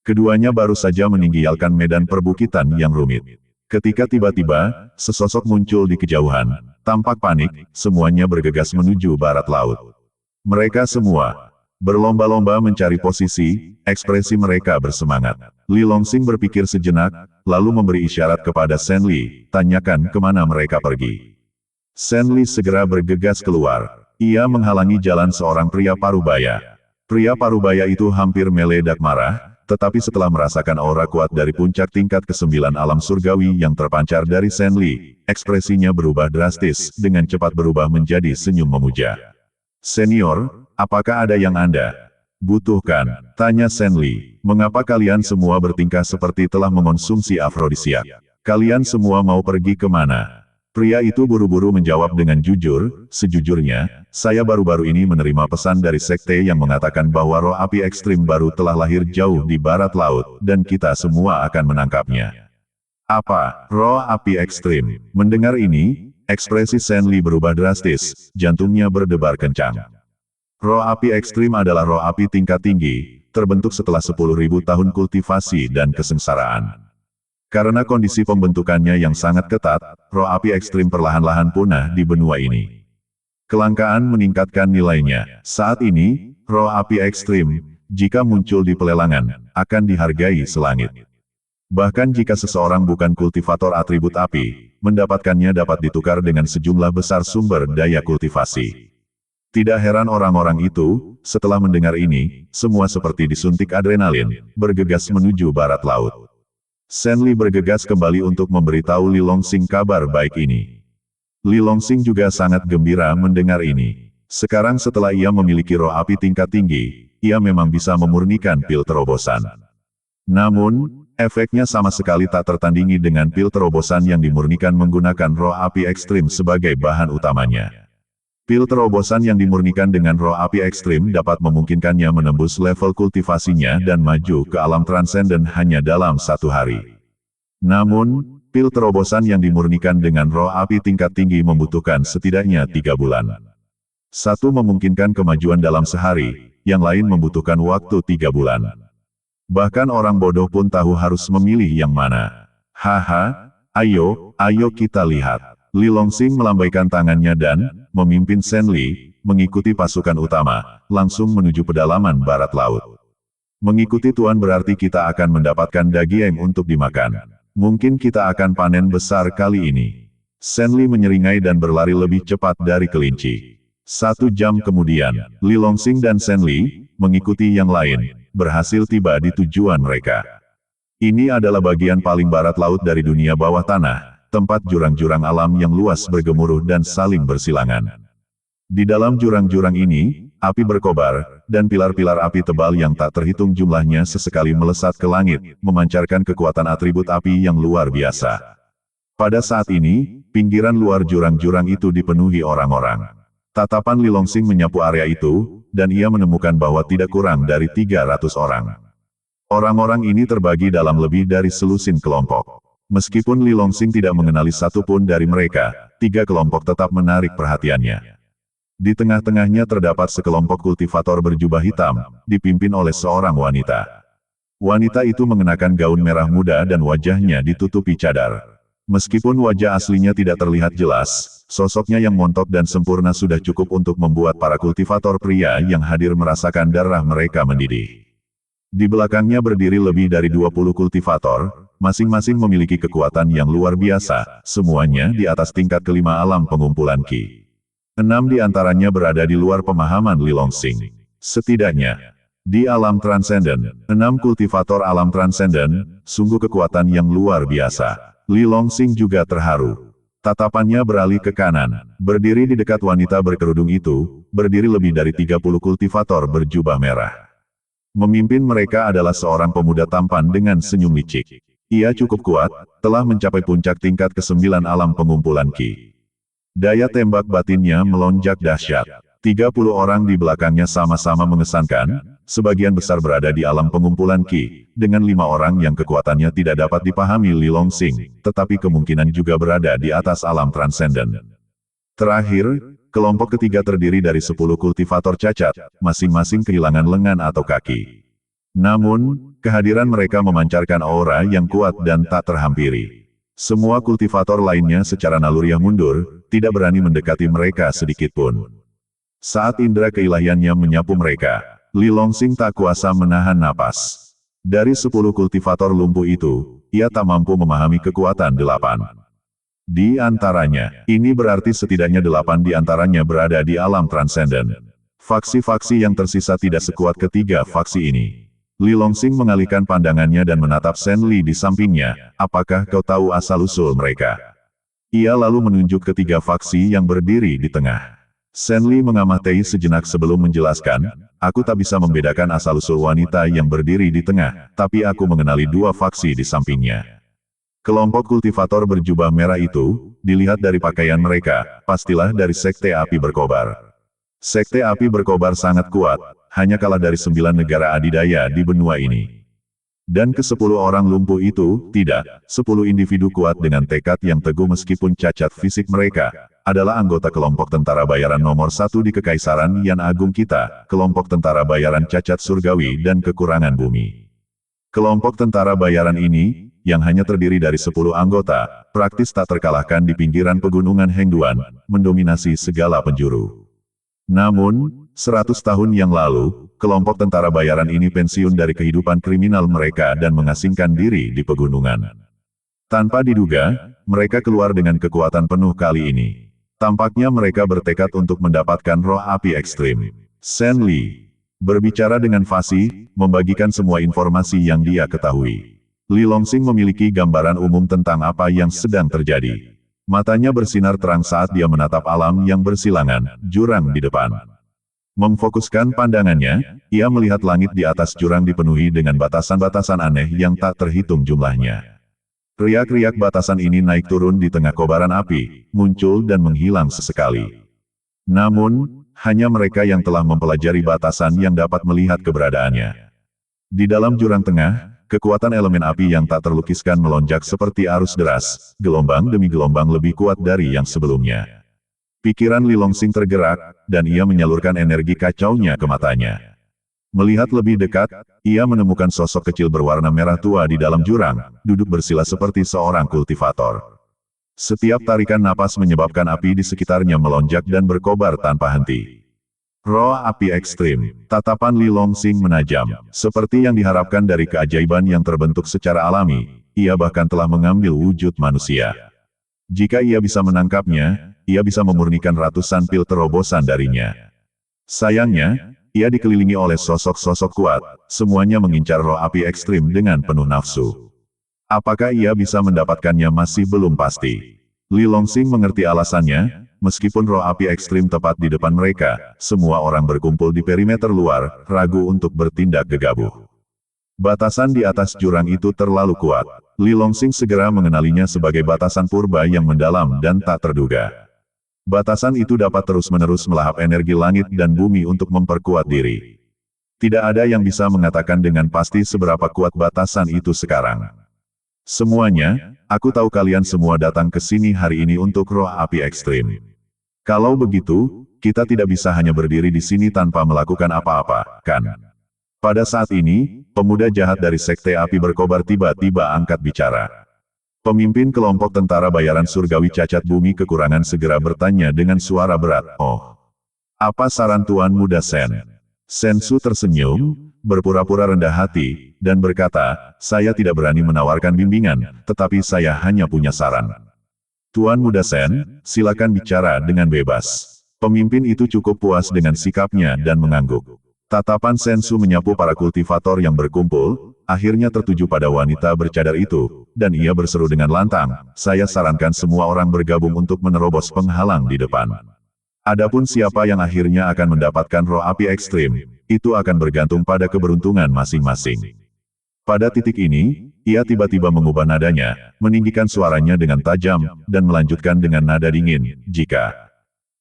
B: Keduanya baru saja meninggalkan medan perbukitan yang rumit. Ketika tiba-tiba, sesosok muncul di kejauhan. Tampak panik, semuanya bergegas menuju barat laut. Mereka semua berlomba-lomba mencari posisi, ekspresi mereka bersemangat. Li Longxing berpikir sejenak, lalu memberi isyarat kepada Shen Li, tanyakan kemana mereka pergi. Shen Li segera bergegas keluar. Ia menghalangi jalan seorang pria parubaya. Pria parubaya itu hampir meledak marah, tetapi setelah merasakan aura kuat dari puncak tingkat ke-9 alam surgawi yang terpancar dari Shen Li, ekspresinya berubah drastis, dengan cepat berubah menjadi senyum memuja. Senior, apakah ada yang Anda butuhkan? Tanya Shen Li. Mengapa kalian semua bertingkah seperti telah mengonsumsi afrodisiak? Kalian semua mau pergi kemana? Pria itu buru-buru menjawab dengan jujur, sejujurnya, saya baru-baru ini menerima pesan dari sekte yang mengatakan bahwa roh api ekstrim baru telah lahir jauh di barat laut, dan kita semua akan menangkapnya. Apa, roh api ekstrim? Mendengar ini, ekspresi Shen Li berubah drastis, jantungnya berdebar kencang. Roh api ekstrim adalah roh api tingkat tinggi, terbentuk setelah 10.000 tahun kultivasi dan kesengsaraan. Karena kondisi pembentukannya yang sangat ketat, roh api ekstrim perlahan-lahan punah di benua ini. Kelangkaan meningkatkan nilainya. Saat ini, roh api ekstrim, jika muncul di pelelangan, akan dihargai selangit. Bahkan jika seseorang bukan kultivator atribut api, mendapatkannya dapat ditukar dengan sejumlah besar sumber daya kultivasi. Tidak heran orang-orang itu, setelah mendengar ini, semua seperti disuntik adrenalin, bergegas menuju barat laut. Shen Li bergegas kembali untuk memberitahu Li Longxing kabar baik ini. Li Longxing juga sangat gembira mendengar ini. Sekarang setelah ia memiliki roh api tingkat tinggi, ia memang bisa memurnikan pil terobosan. Namun, efeknya sama sekali tak tertandingi dengan pil terobosan yang dimurnikan menggunakan roh api ekstrim sebagai bahan utamanya. Pil terobosan yang dimurnikan dengan roh api ekstrim dapat memungkinkannya menembus level kultivasinya dan maju ke alam transenden hanya dalam 1 hari. Namun, pil terobosan yang dimurnikan dengan roh api tingkat tinggi membutuhkan setidaknya 3 bulan. Satu memungkinkan kemajuan dalam sehari, yang lain membutuhkan waktu 3 bulan. Bahkan orang bodoh pun tahu harus memilih yang mana. Haha, ayo kita lihat. Li Longxing melambaikan tangannya dan, memimpin Shen Li, mengikuti pasukan utama, langsung menuju pedalaman barat laut. Mengikuti Tuan berarti kita akan mendapatkan daging untuk dimakan. Mungkin kita akan panen besar kali ini. Shen Li menyeringai dan berlari lebih cepat dari kelinci. 1 jam kemudian, Li Longxing dan Shen Li, mengikuti yang lain, berhasil tiba di tujuan mereka. Ini adalah bagian paling barat laut dari dunia bawah tanah, tempat jurang-jurang alam yang luas bergemuruh dan saling bersilangan. Di dalam jurang-jurang ini, api berkobar, dan pilar-pilar api tebal yang tak terhitung jumlahnya sesekali melesat ke langit, memancarkan kekuatan atribut api yang luar biasa. Pada saat ini, pinggiran luar jurang-jurang itu dipenuhi orang-orang. Tatapan Li Longxing menyapu area itu, dan ia menemukan bahwa tidak kurang dari 300 orang. Orang-orang ini terbagi dalam lebih dari selusin kelompok. Meskipun Li Longxing tidak mengenali satupun dari mereka, 3 kelompok tetap menarik perhatiannya. Di tengah-tengahnya terdapat sekelompok kultivator berjubah hitam, dipimpin oleh seorang wanita. Wanita itu mengenakan gaun merah muda dan wajahnya ditutupi cadar. Meskipun wajah aslinya tidak terlihat jelas, sosoknya yang montok dan sempurna sudah cukup untuk membuat para kultivator pria yang hadir merasakan darah mereka mendidih. Di belakangnya berdiri lebih dari 20 kultivator, masing-masing memiliki kekuatan yang luar biasa, semuanya di atas tingkat kelima alam pengumpulan Qi. 6 di antaranya berada di luar pemahaman Li Longsing. Setidaknya, di alam transenden, 6 kultivator alam transenden, sungguh kekuatan yang luar biasa. Li Longsing juga terharu. Tatapannya beralih ke kanan, berdiri di dekat wanita berkerudung itu, berdiri lebih dari 30 kultivator berjubah merah. Memimpin mereka adalah seorang pemuda tampan dengan senyum licik. Ia cukup kuat, telah mencapai puncak tingkat ke-9 alam pengumpulan Qi. Daya tembak batinnya melonjak dahsyat. 30 orang di belakangnya sama-sama mengesankan, sebagian besar berada di alam pengumpulan Qi, dengan 5 orang yang kekuatannya tidak dapat dipahami Li Longsing, tetapi kemungkinan juga berada di atas alam transenden. Terakhir, kelompok ketiga terdiri dari 10 kultivator cacat, masing-masing kehilangan lengan atau kaki. Namun, kehadiran mereka memancarkan aura yang kuat dan tak terhampiri. Semua kultivator lainnya secara naluriah mundur, tidak berani mendekati mereka sedikitpun. Saat indera keilahiannya menyapu mereka, Li Longsing tak kuasa menahan napas. Dari 10 kultivator lumpuh itu, ia tak mampu memahami kekuatan 8. Di antaranya, ini berarti setidaknya 8 di antaranya berada di alam transenden. Faksi-faksi yang tersisa tidak sekuat ketiga faksi ini. Li Longsing mengalihkan pandangannya dan menatap Shen Li di sampingnya. Apakah kau tahu asal-usul mereka? Ia lalu menunjuk ketiga faksi yang berdiri di tengah. Shen Li mengamati sejenak sebelum menjelaskan, aku tak bisa membedakan asal-usul wanita yang berdiri di tengah, tapi aku mengenali 2 faksi di sampingnya. Kelompok kultivator berjubah merah itu, dilihat dari pakaian mereka, pastilah dari Sekte Api Berkobar. Sekte Api Berkobar sangat kuat, hanya kalah dari 9 negara adidaya di benua ini. Dan ke-10 orang lumpuh itu, tidak, 10 individu kuat dengan tekad yang teguh meskipun cacat fisik mereka, adalah anggota kelompok tentara bayaran nomor 1 di Kekaisaran Yan Agung kita, kelompok tentara bayaran cacat surgawi dan kekurangan bumi. Kelompok tentara bayaran ini, yang hanya terdiri dari 10 anggota, praktis tak terkalahkan di pinggiran pegunungan Hengduan, mendominasi segala penjuru. Namun, 100 tahun yang lalu, kelompok tentara bayaran ini pensiun dari kehidupan kriminal mereka dan mengasingkan diri di pegunungan. Tanpa diduga, mereka keluar dengan kekuatan penuh kali ini. Tampaknya mereka bertekad untuk mendapatkan roh api ekstrim. Shen Li berbicara dengan fasih, membagikan semua informasi yang dia ketahui. Li Longsing memiliki gambaran umum tentang apa yang sedang terjadi. Matanya bersinar terang saat dia menatap alam yang bersilangan, jurang di depan. Memfokuskan pandangannya, ia melihat langit di atas jurang dipenuhi dengan batasan-batasan aneh yang tak terhitung jumlahnya. Riak-riak batasan ini naik turun di tengah kobaran api, muncul dan menghilang sesekali. Namun, hanya mereka yang telah mempelajari batasan yang dapat melihat keberadaannya. Di dalam jurang tengah, kekuatan elemen api yang tak terlukiskan melonjak seperti arus deras, gelombang demi gelombang lebih kuat dari yang sebelumnya. Pikiran Li Longsing tergerak, dan ia menyalurkan energi kacaunya ke matanya. Melihat lebih dekat, ia menemukan sosok kecil berwarna merah tua di dalam jurang, duduk bersila seperti seorang kultivator. Setiap tarikan napas menyebabkan api di sekitarnya melonjak dan berkobar tanpa henti. Roh api ekstrim, tatapan Li Longsing menajam, seperti yang diharapkan dari keajaiban yang terbentuk secara alami, ia bahkan telah mengambil wujud manusia. Jika ia bisa menangkapnya, ia bisa memurnikan ratusan pil terobosan darinya. Sayangnya, ia dikelilingi oleh sosok-sosok kuat, semuanya mengincar roh api ekstrim dengan penuh nafsu. Apakah ia bisa mendapatkannya masih belum pasti. Li Longsing mengerti alasannya. Meskipun roh api ekstrim tepat di depan mereka, semua orang berkumpul di perimeter luar, ragu untuk bertindak gegabah. Batasan di atas jurang itu terlalu kuat. Li Longsing segera mengenalinya sebagai batasan purba yang mendalam dan tak terduga. Batasan itu dapat terus-menerus melahap energi langit dan bumi untuk memperkuat diri. Tidak ada yang bisa mengatakan dengan pasti seberapa kuat batasan itu sekarang. Semuanya, aku tahu kalian semua datang ke sini hari ini untuk roh api ekstrim. Kalau begitu, kita tidak bisa hanya berdiri di sini tanpa melakukan apa-apa, kan? Pada saat ini, pemuda jahat dari Sekte Api Berkobar tiba-tiba angkat bicara. Pemimpin kelompok tentara bayaran surgawi cacat bumi kekurangan segera bertanya dengan suara berat, "Oh, apa saran Tuan Muda Shen?" Shen Su tersenyum, berpura-pura rendah hati, dan berkata, "Saya tidak berani menawarkan bimbingan, tetapi saya hanya punya saran. Tuan Muda Sen, silakan bicara dengan bebas." Pemimpin itu cukup puas dengan sikapnya dan mengangguk. Tatapan Sensu menyapu para kultivator yang berkumpul, akhirnya tertuju pada wanita bercadar itu, dan ia berseru dengan lantang, "Saya sarankan semua orang bergabung untuk menerobos penghalang di depan. Adapun siapa yang akhirnya akan mendapatkan roh api ekstrim, itu akan bergantung pada keberuntungan masing-masing." Pada titik ini, ia tiba-tiba mengubah nadanya, meninggikan suaranya dengan tajam, dan melanjutkan dengan nada dingin, "Jika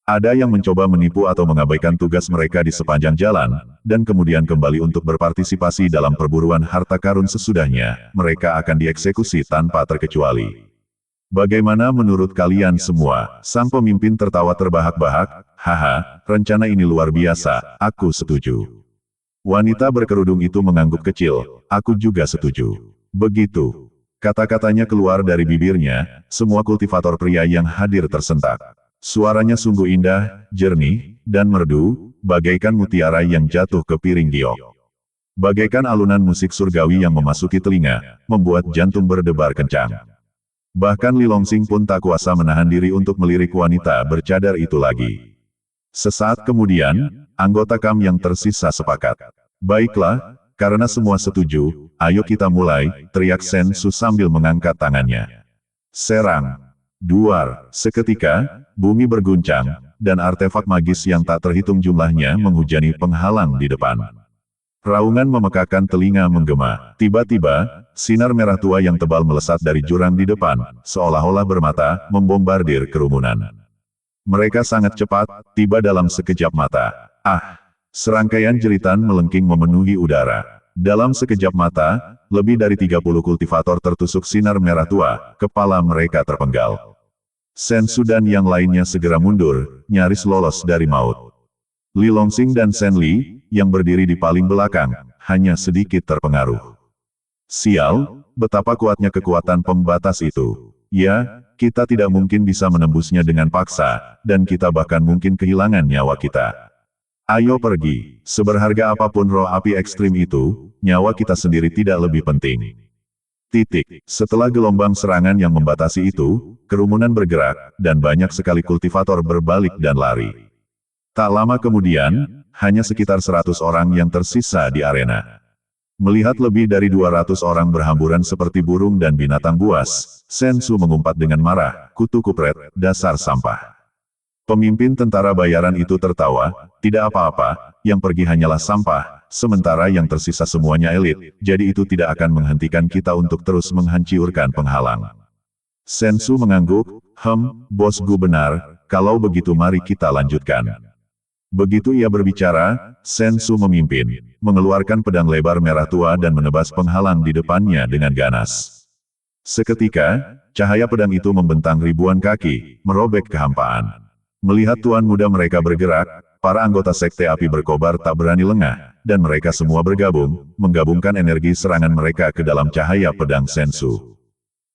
B: ada yang mencoba menipu atau mengabaikan tugas mereka di sepanjang jalan, dan kemudian kembali untuk berpartisipasi dalam perburuan harta karun sesudahnya, mereka akan dieksekusi tanpa terkecuali. Bagaimana menurut kalian semua?" Sang pemimpin tertawa terbahak-bahak, "Haha, rencana ini luar biasa, aku setuju." Wanita berkerudung itu mengangguk kecil, "Aku juga setuju." Begitu kata-katanya keluar dari bibirnya, semua kultivator pria yang hadir tersentak. Suaranya sungguh indah, jernih, dan merdu, bagaikan mutiara yang jatuh ke piring giok. Bagaikan alunan musik surgawi yang memasuki telinga, membuat jantung berdebar kencang. Bahkan Li Longsing pun tak kuasa menahan diri untuk melirik wanita bercadar itu lagi. Sesaat kemudian, anggota KAM yang tersisa sepakat. "Baiklah, karena semua setuju, ayo kita mulai," teriak Sensu sambil mengangkat tangannya. Serang. Duar. Seketika, bumi berguncang, dan artefak magis yang tak terhitung jumlahnya menghujani penghalang di depan. Raungan memekakan telinga menggema. Tiba-tiba, sinar merah tua yang tebal melesat dari jurang di depan, seolah-olah bermata, membombardir kerumunan. Mereka sangat cepat, tiba dalam sekejap mata. Ah! Serangkaian jeritan melengking memenuhi udara. Dalam sekejap mata, lebih dari 30 kultivator tertusuk sinar merah tua, kepala mereka terpenggal. Sensu dan yang lainnya segera mundur, nyaris lolos dari maut. Li Longsing dan Sen Li, yang berdiri di paling belakang, hanya sedikit terpengaruh. Sial, betapa kuatnya kekuatan pembatas itu. Ya, kita tidak mungkin bisa menembusnya dengan paksa, dan kita bahkan mungkin kehilangan nyawa kita. Ayo pergi, seberharga apapun roh api ekstrim itu, nyawa kita sendiri tidak lebih penting. Titik. Setelah gelombang serangan yang membatasi itu, kerumunan bergerak, dan banyak sekali kultivator berbalik dan lari. Tak lama kemudian, hanya sekitar 100 orang yang tersisa di arena. Melihat lebih dari 200 orang berhamburan seperti burung dan binatang buas, Sensu mengumpat dengan marah, "Kutu kupret, dasar sampah." Pemimpin tentara bayaran itu tertawa, "Tidak apa-apa, yang pergi hanyalah sampah, sementara yang tersisa semuanya elit, jadi itu tidak akan menghentikan kita untuk terus menghancurkan penghalang." Sensu mengangguk, Bosku benar, kalau begitu mari kita lanjutkan." Begitu ia berbicara, Sensu memimpin, mengeluarkan pedang lebar merah tua dan menebas penghalang di depannya dengan ganas. Seketika, cahaya pedang itu membentang ribuan kaki, merobek kehampaan. Melihat tuan muda mereka bergerak, para anggota Sekte Api Berkobar tak berani lengah, dan mereka semua bergabung, menggabungkan energi serangan mereka ke dalam cahaya pedang Sensu.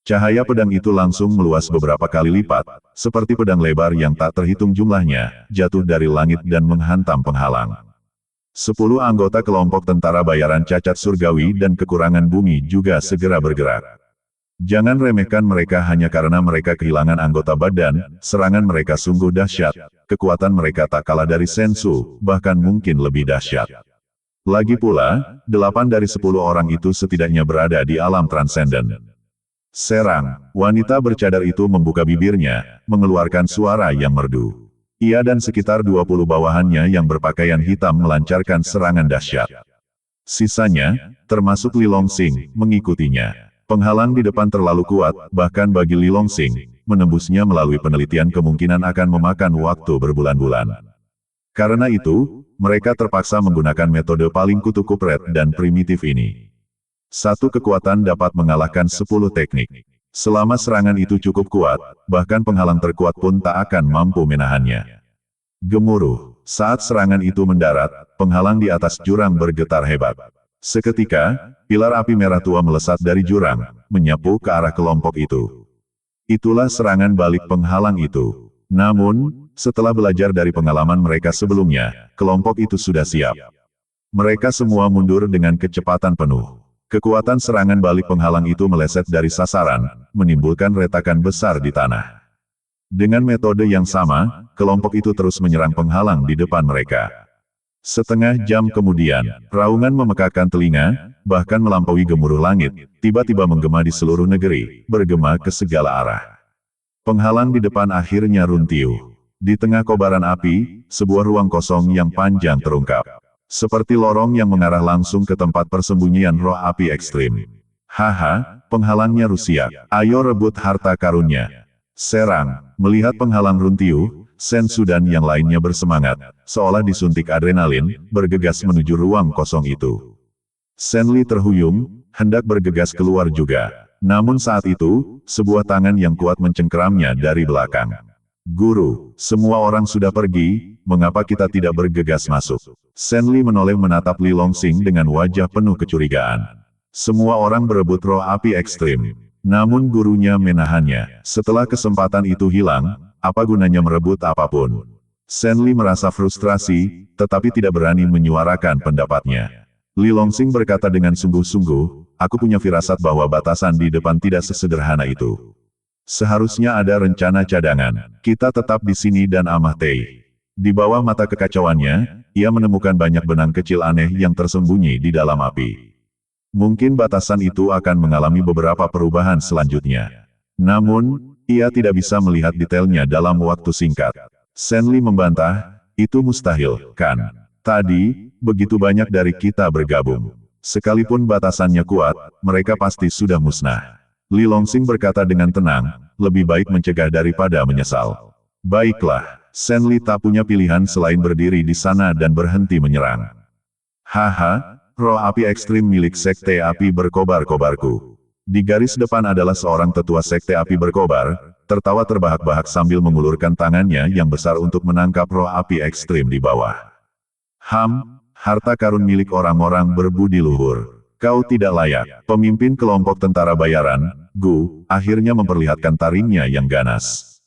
B: Cahaya pedang itu langsung meluas beberapa kali lipat, seperti pedang lebar yang tak terhitung jumlahnya, jatuh dari langit dan menghantam penghalang. 10 anggota kelompok tentara bayaran cacat surgawi dan kekurangan bumi juga segera bergerak. Jangan remehkan mereka hanya karena mereka kehilangan anggota badan, serangan mereka sungguh dahsyat, kekuatan mereka tak kalah dari Sensu, bahkan mungkin lebih dahsyat. Lagi pula, 8 dari 10 orang itu setidaknya berada di alam transenden. Serang, wanita bercadar itu membuka bibirnya, mengeluarkan suara yang merdu. Ia dan sekitar 20 bawahannya yang berpakaian hitam melancarkan serangan dahsyat. Sisanya, termasuk Li Longsing, mengikutinya. Penghalang di depan terlalu kuat, bahkan bagi Li Longsing, menembusnya melalui penelitian kemungkinan akan memakan waktu berbulan-bulan. Karena itu, mereka terpaksa menggunakan metode paling kutu kupret dan primitif ini. Satu kekuatan dapat mengalahkan 10 teknik. Selama serangan itu cukup kuat, bahkan penghalang terkuat pun tak akan mampu menahannya. Gemuruh. Saat serangan itu mendarat, penghalang di atas jurang bergetar hebat. Seketika, pilar api merah tua melesat dari jurang, menyapu ke arah kelompok itu. Itulah serangan balik penghalang itu. Namun, setelah belajar dari pengalaman mereka sebelumnya, kelompok itu sudah siap. Mereka semua mundur dengan kecepatan penuh. Kekuatan serangan balik penghalang itu meleset dari sasaran, menimbulkan retakan besar di tanah. Dengan metode yang sama, kelompok itu terus menyerang penghalang di depan mereka. Setengah jam kemudian, raungan memekakkan telinga, bahkan melampaui gemuruh langit, tiba-tiba menggema di seluruh negeri, bergema ke segala arah. Penghalang di depan akhirnya runtuh. Di tengah kobaran api, sebuah ruang kosong yang panjang terungkap. Seperti lorong yang mengarah langsung ke tempat persembunyian roh api ekstrim. Haha, penghalangnya Rusia. Ayo rebut harta karunnya. Serang. Melihat penghalang runtuh, Sensu dan yang lainnya bersemangat, seolah disuntik adrenalin, bergegas menuju ruang kosong itu. Senli terhuyung, hendak bergegas keluar juga. Namun saat itu, sebuah tangan yang kuat mencengkeramnya dari belakang. Guru, semua orang sudah pergi, mengapa kita tidak bergegas masuk? Senli menoleh menatap Li Longsing dengan wajah penuh kecurigaan. Semua orang berebut roh api ekstrim. Namun gurunya menahannya. Setelah kesempatan itu hilang, apa gunanya merebut apapun? Senli merasa frustrasi, tetapi tidak berani menyuarakan pendapatnya. Li Longsing berkata dengan sungguh-sungguh, aku punya firasat bahwa batasan di depan tidak sesederhana itu. Seharusnya ada rencana cadangan. Kita tetap di sini dan Amah Tei. Di bawah mata kekacauannya, ia menemukan banyak benang kecil aneh yang tersembunyi di dalam api. Mungkin batasan itu akan mengalami beberapa perubahan selanjutnya. Namun, ia tidak bisa melihat detailnya dalam waktu singkat. Senli membantah, itu mustahil, kan? Tadi, begitu banyak dari kita bergabung. Sekalipun batasannya kuat, mereka pasti sudah musnah. Li Longsing berkata dengan tenang, lebih baik mencegah daripada menyesal. Baiklah, Senli tak punya pilihan selain berdiri di sana dan berhenti menyerang. Haha. Roh api ekstrim milik Sekte Api Berkobar-Kobarku. Di garis depan adalah seorang tetua Sekte Api Berkobar, tertawa terbahak-bahak sambil mengulurkan tangannya yang besar untuk menangkap roh api ekstrim di bawah. Harta karun milik orang-orang berbudi luhur. Kau tidak layak. Pemimpin kelompok tentara bayaran, Gu, akhirnya memperlihatkan taringnya yang ganas.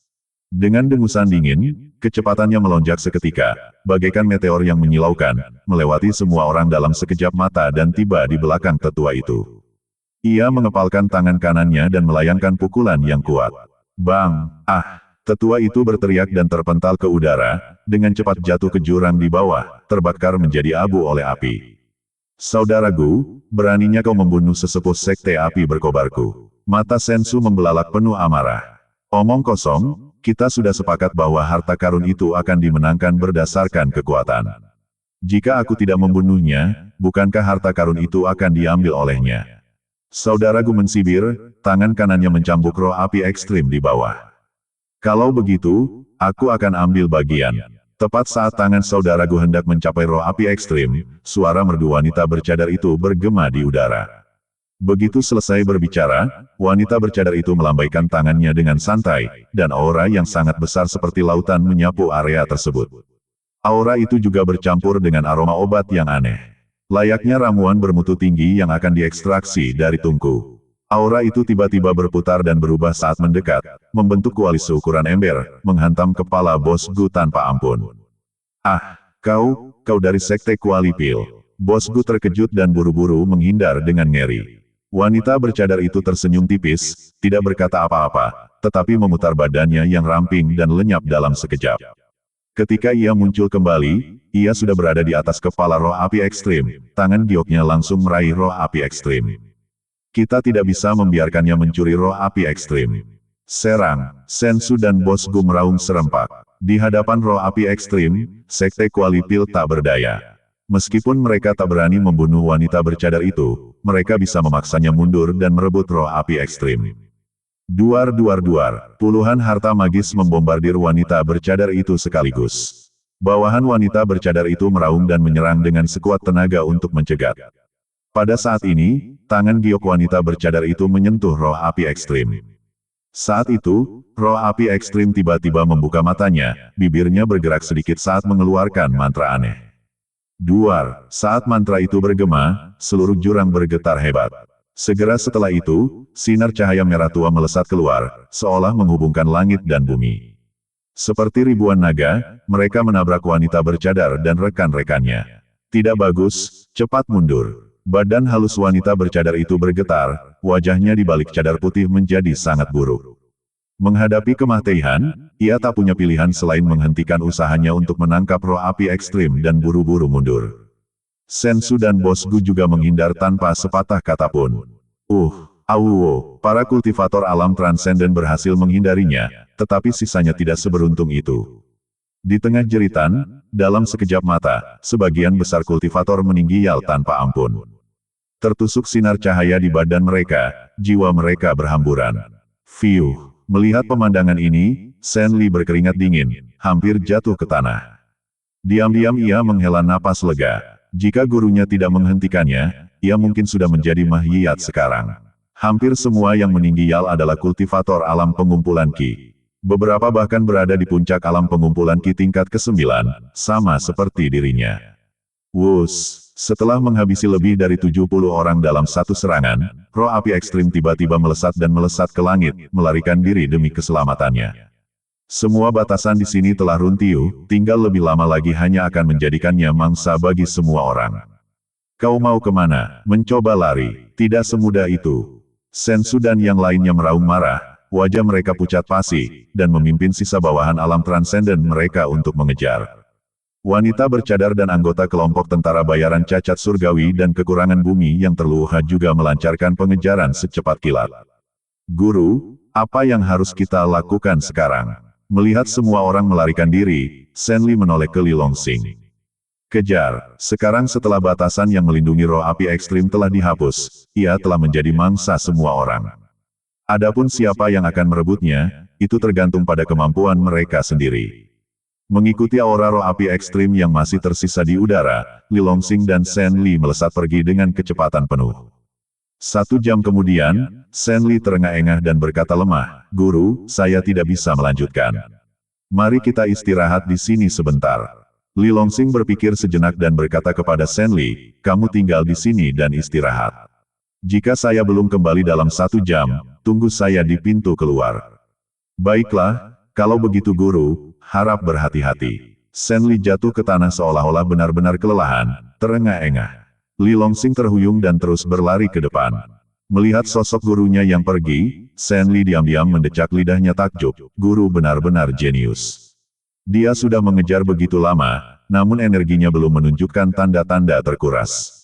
B: Dengan dengusan dingin, kecepatannya melonjak seketika, bagaikan meteor yang menyilaukan, melewati semua orang dalam sekejap mata dan tiba di belakang tetua itu. Ia mengepalkan tangan kanannya dan melayangkan pukulan yang kuat. Bang! Tetua itu berteriak dan terpental ke udara, dengan cepat jatuh ke jurang di bawah, terbakar menjadi abu oleh api. Saudara Gu, beraninya kau membunuh sesepuh Sekte Api Berkobarku. Mata Sensu membelalak penuh amarah. Omong kosong. Kita sudah sepakat bahwa harta karun itu akan dimenangkan berdasarkan kekuatan. Jika aku tidak membunuhnya, bukankah harta karun itu akan diambil olehnya? Saudara Gu mensibir, tangan kanannya mencambuk roh api ekstrim di bawah. Kalau begitu, aku akan ambil bagian. Tepat saat tangan saudara Gu hendak mencapai roh api ekstrim, suara merdu wanita bercadar itu bergema di udara. Begitu selesai berbicara, wanita bercadar itu melambaikan tangannya dengan santai, dan aura yang sangat besar seperti lautan menyapu area tersebut. Aura itu juga bercampur dengan aroma obat yang aneh. Layaknya ramuan bermutu tinggi yang akan diekstraksi dari tungku. Aura itu tiba-tiba berputar dan berubah saat mendekat, membentuk kualis seukuran ember, menghantam kepala Bos Gu tanpa ampun. Kau dari Sekte Kualipil. Bos Gu terkejut dan buru-buru menghindar dengan ngeri. Wanita bercadar itu tersenyum tipis, tidak berkata apa-apa, tetapi memutar badannya yang ramping dan lenyap dalam sekejap. Ketika ia muncul kembali, ia sudah berada di atas kepala roh api ekstrim, tangan gioknya langsung meraih roh api ekstrim. Kita tidak bisa membiarkannya mencuri roh api ekstrim. Serang, Sensu dan Bos Gu meraung serempak. Di hadapan roh api ekstrim, Sekte Kualipil tak berdaya. Meskipun mereka tak berani membunuh wanita bercadar itu, mereka bisa memaksanya mundur dan merebut roh api ekstrim. Duar, puluhan harta magis membombardir wanita bercadar itu sekaligus. Bawahan wanita bercadar itu meraung dan menyerang dengan sekuat tenaga untuk mencegat. Pada saat ini, tangan giok wanita bercadar itu menyentuh roh api ekstrim. Saat itu, roh api ekstrim tiba-tiba membuka matanya, bibirnya bergerak sedikit saat mengeluarkan mantra aneh. Duar, saat mantra itu bergema, seluruh jurang bergetar hebat. Segera setelah itu, sinar cahaya merah tua melesat keluar, seolah menghubungkan langit dan bumi. Seperti ribuan naga, mereka menabrak wanita bercadar dan rekan-rekannya. Tidak bagus, cepat mundur. Badan halus wanita bercadar itu bergetar, wajahnya di balik cadar putih menjadi sangat buruk. Menghadapi kematian, ia tak punya pilihan selain menghentikan usahanya untuk menangkap roh api ekstrim dan buru-buru mundur. Sensu dan Bos Gu juga menghindar tanpa sepatah kata pun. Para kultivator alam transenden berhasil menghindarinya, tetapi sisanya tidak seberuntung itu. Di tengah jeritan, dalam sekejap mata, sebagian besar kultivator meninggal tanpa ampun. Tertusuk sinar cahaya di badan mereka, jiwa mereka berhamburan. Melihat pemandangan ini, Shen Li berkeringat dingin, hampir jatuh ke tanah. Diam-diam ia menghela napas lega. Jika gurunya tidak menghentikannya, ia mungkin sudah menjadi mahyiyat sekarang. Hampir semua yang meninggal adalah kultivator alam pengumpulan Qi. Beberapa bahkan berada di puncak alam pengumpulan Qi tingkat ke-9, sama seperti dirinya. Setelah menghabisi lebih dari 70 orang dalam satu serangan, roh api ekstrim tiba-tiba melesat dan melesat ke langit, melarikan diri demi keselamatannya. Semua batasan di sini telah runtuh, tinggal lebih lama lagi hanya akan menjadikannya mangsa bagi semua orang. Kau mau kemana? Mencoba lari? Tidak semudah itu. Sensu dan yang lainnya meraung marah, wajah mereka pucat pasi, dan memimpin sisa bawahan alam transenden mereka untuk mengejar. Wanita bercadar dan anggota kelompok tentara bayaran cacat surgawi dan kekurangan bumi yang terluka juga melancarkan pengejaran secepat kilat. Guru, apa yang harus kita lakukan sekarang? Melihat semua orang melarikan diri, Shen Li menoleh ke Li Longxing. Kejar, sekarang setelah batasan yang melindungi roh api ekstrim telah dihapus, ia telah menjadi mangsa semua orang. Adapun siapa yang akan merebutnya, itu tergantung pada kemampuan mereka sendiri. Mengikuti aura roh api ekstrim yang masih tersisa di udara, Li Longxing dan Shen Li melesat pergi dengan kecepatan penuh. 1 jam kemudian, Shen Li terengah-engah dan berkata lemah, "Guru, saya tidak bisa melanjutkan. Mari kita istirahat di sini sebentar." Li Longxing berpikir sejenak dan berkata kepada Shen Li, "Kamu tinggal di sini dan istirahat. Jika saya belum kembali dalam 1 jam, tunggu saya di pintu keluar." "Baiklah, kalau begitu guru, harap berhati-hati." Shen Li jatuh ke tanah seolah-olah benar-benar kelelahan, terengah-engah. Li Longxing terhuyung dan terus berlari ke depan. Melihat sosok gurunya yang pergi, Shen Li diam-diam mendecak lidahnya takjub, guru benar-benar jenius. Dia sudah mengejar begitu lama, namun energinya belum menunjukkan tanda-tanda terkuras.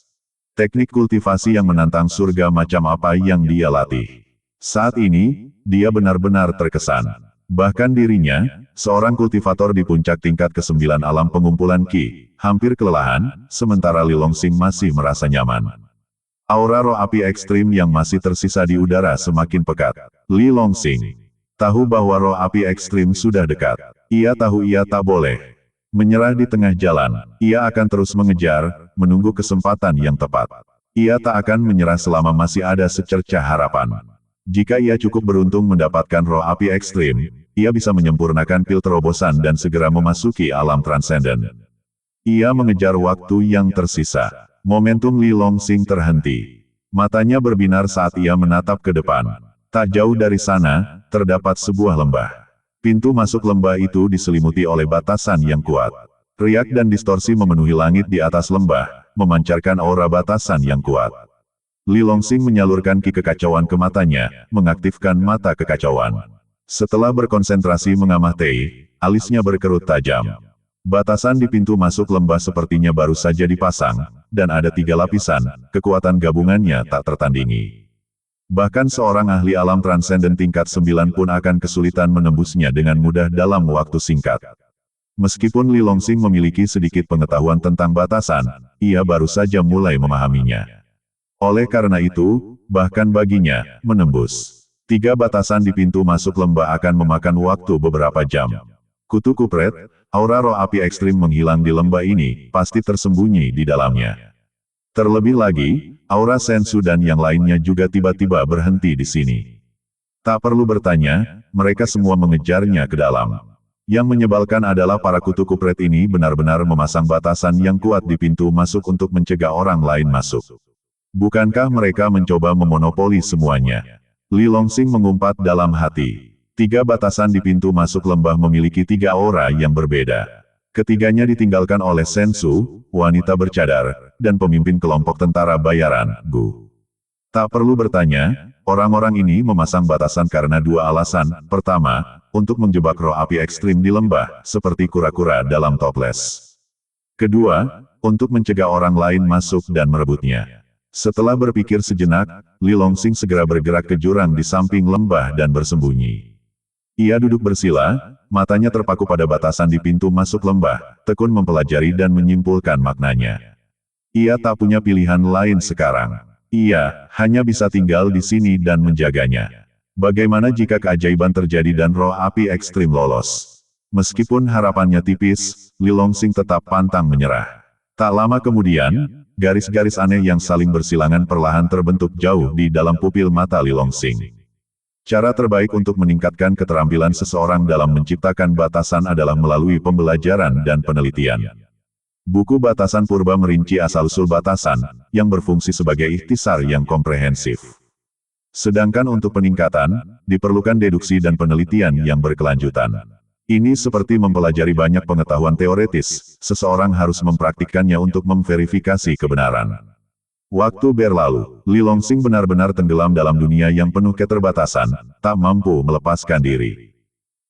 B: Teknik kultivasi yang menantang surga macam apa yang dia latih. Saat ini, dia benar-benar terkesan. Bahkan dirinya, seorang kultivator di puncak tingkat ke-9 alam pengumpulan Qi, hampir kelelahan, sementara Li Longxing masih merasa nyaman. Aura roh api ekstrim yang masih tersisa di udara semakin pekat. Li Longxing tahu bahwa roh api ekstrim sudah dekat. Ia tahu ia tak boleh menyerah di tengah jalan. Ia akan terus mengejar, menunggu kesempatan yang tepat. Ia tak akan menyerah selama masih ada secercah harapan. Jika ia cukup beruntung mendapatkan roh api ekstrim, ia bisa menyempurnakan pil terobosan dan segera memasuki alam transenden. Ia mengejar waktu yang tersisa. Momentum Li Longxing terhenti. Matanya berbinar saat ia menatap ke depan. Tak jauh dari sana, terdapat sebuah lembah. Pintu masuk lembah itu diselimuti oleh batasan yang kuat. Riak dan distorsi memenuhi langit di atas lembah, memancarkan aura batasan yang kuat. Li Longxing menyalurkan ki kekacauan ke matanya, mengaktifkan mata kekacauan. Setelah berkonsentrasi mengamati, alisnya berkerut tajam. Batasan di pintu masuk lembah sepertinya baru saja dipasang, dan ada 3 lapisan, kekuatan gabungannya tak tertandingi. Bahkan seorang ahli alam transenden tingkat 9 pun akan kesulitan menembusnya dengan mudah dalam waktu singkat. Meskipun Li Longxing memiliki sedikit pengetahuan tentang batasan, ia baru saja mulai memahaminya. Oleh karena itu, bahkan baginya, menembus 3 batasan di pintu masuk lembah akan memakan waktu beberapa jam. Kutu kupret, aura roh api ekstrim menghilang di lembah ini, pasti tersembunyi di dalamnya. Terlebih lagi, aura Sensu dan yang lainnya juga tiba-tiba berhenti di sini. Tak perlu bertanya, mereka semua mengejarnya ke dalam. Yang menyebalkan adalah para kutu kupret ini benar-benar memasang batasan yang kuat di pintu masuk untuk mencegah orang lain masuk. Bukankah mereka mencoba memonopoli semuanya? Li Longxing mengumpat dalam hati. 3 batasan di pintu masuk lembah memiliki 3 aura yang berbeda. Ketiganya ditinggalkan oleh Sensu, wanita bercadar, dan pemimpin kelompok tentara bayaran, Gu. Tak perlu bertanya, orang-orang ini memasang batasan karena dua alasan. Pertama, untuk menjebak roh api ekstrim di lembah, seperti kura-kura dalam toples. Kedua, untuk mencegah orang lain masuk dan merebutnya. Setelah berpikir sejenak, Li Longsing segera bergerak ke jurang di samping lembah dan bersembunyi. Ia duduk bersila, matanya terpaku pada batasan di pintu masuk lembah, tekun mempelajari dan menyimpulkan maknanya. Ia tak punya pilihan lain sekarang. Ia hanya bisa tinggal di sini dan menjaganya. Bagaimana jika keajaiban terjadi dan roh api ekstrim lolos? Meskipun harapannya tipis, Li Longsing tetap pantang menyerah. Tak lama kemudian, garis-garis aneh yang saling bersilangan perlahan terbentuk jauh di dalam pupil mata Li Longsing. Cara terbaik untuk meningkatkan keterampilan seseorang dalam menciptakan batasan adalah melalui pembelajaran dan penelitian. Buku Batasan Purba merinci asal-usul batasan, yang berfungsi sebagai ikhtisar yang komprehensif. Sedangkan untuk peningkatan, diperlukan deduksi dan penelitian yang berkelanjutan. Ini seperti mempelajari banyak pengetahuan teoretis, seseorang harus mempraktikkannya untuk memverifikasi kebenaran. Waktu berlalu, Li Longsing benar-benar tenggelam dalam dunia yang penuh keterbatasan, tak mampu melepaskan diri.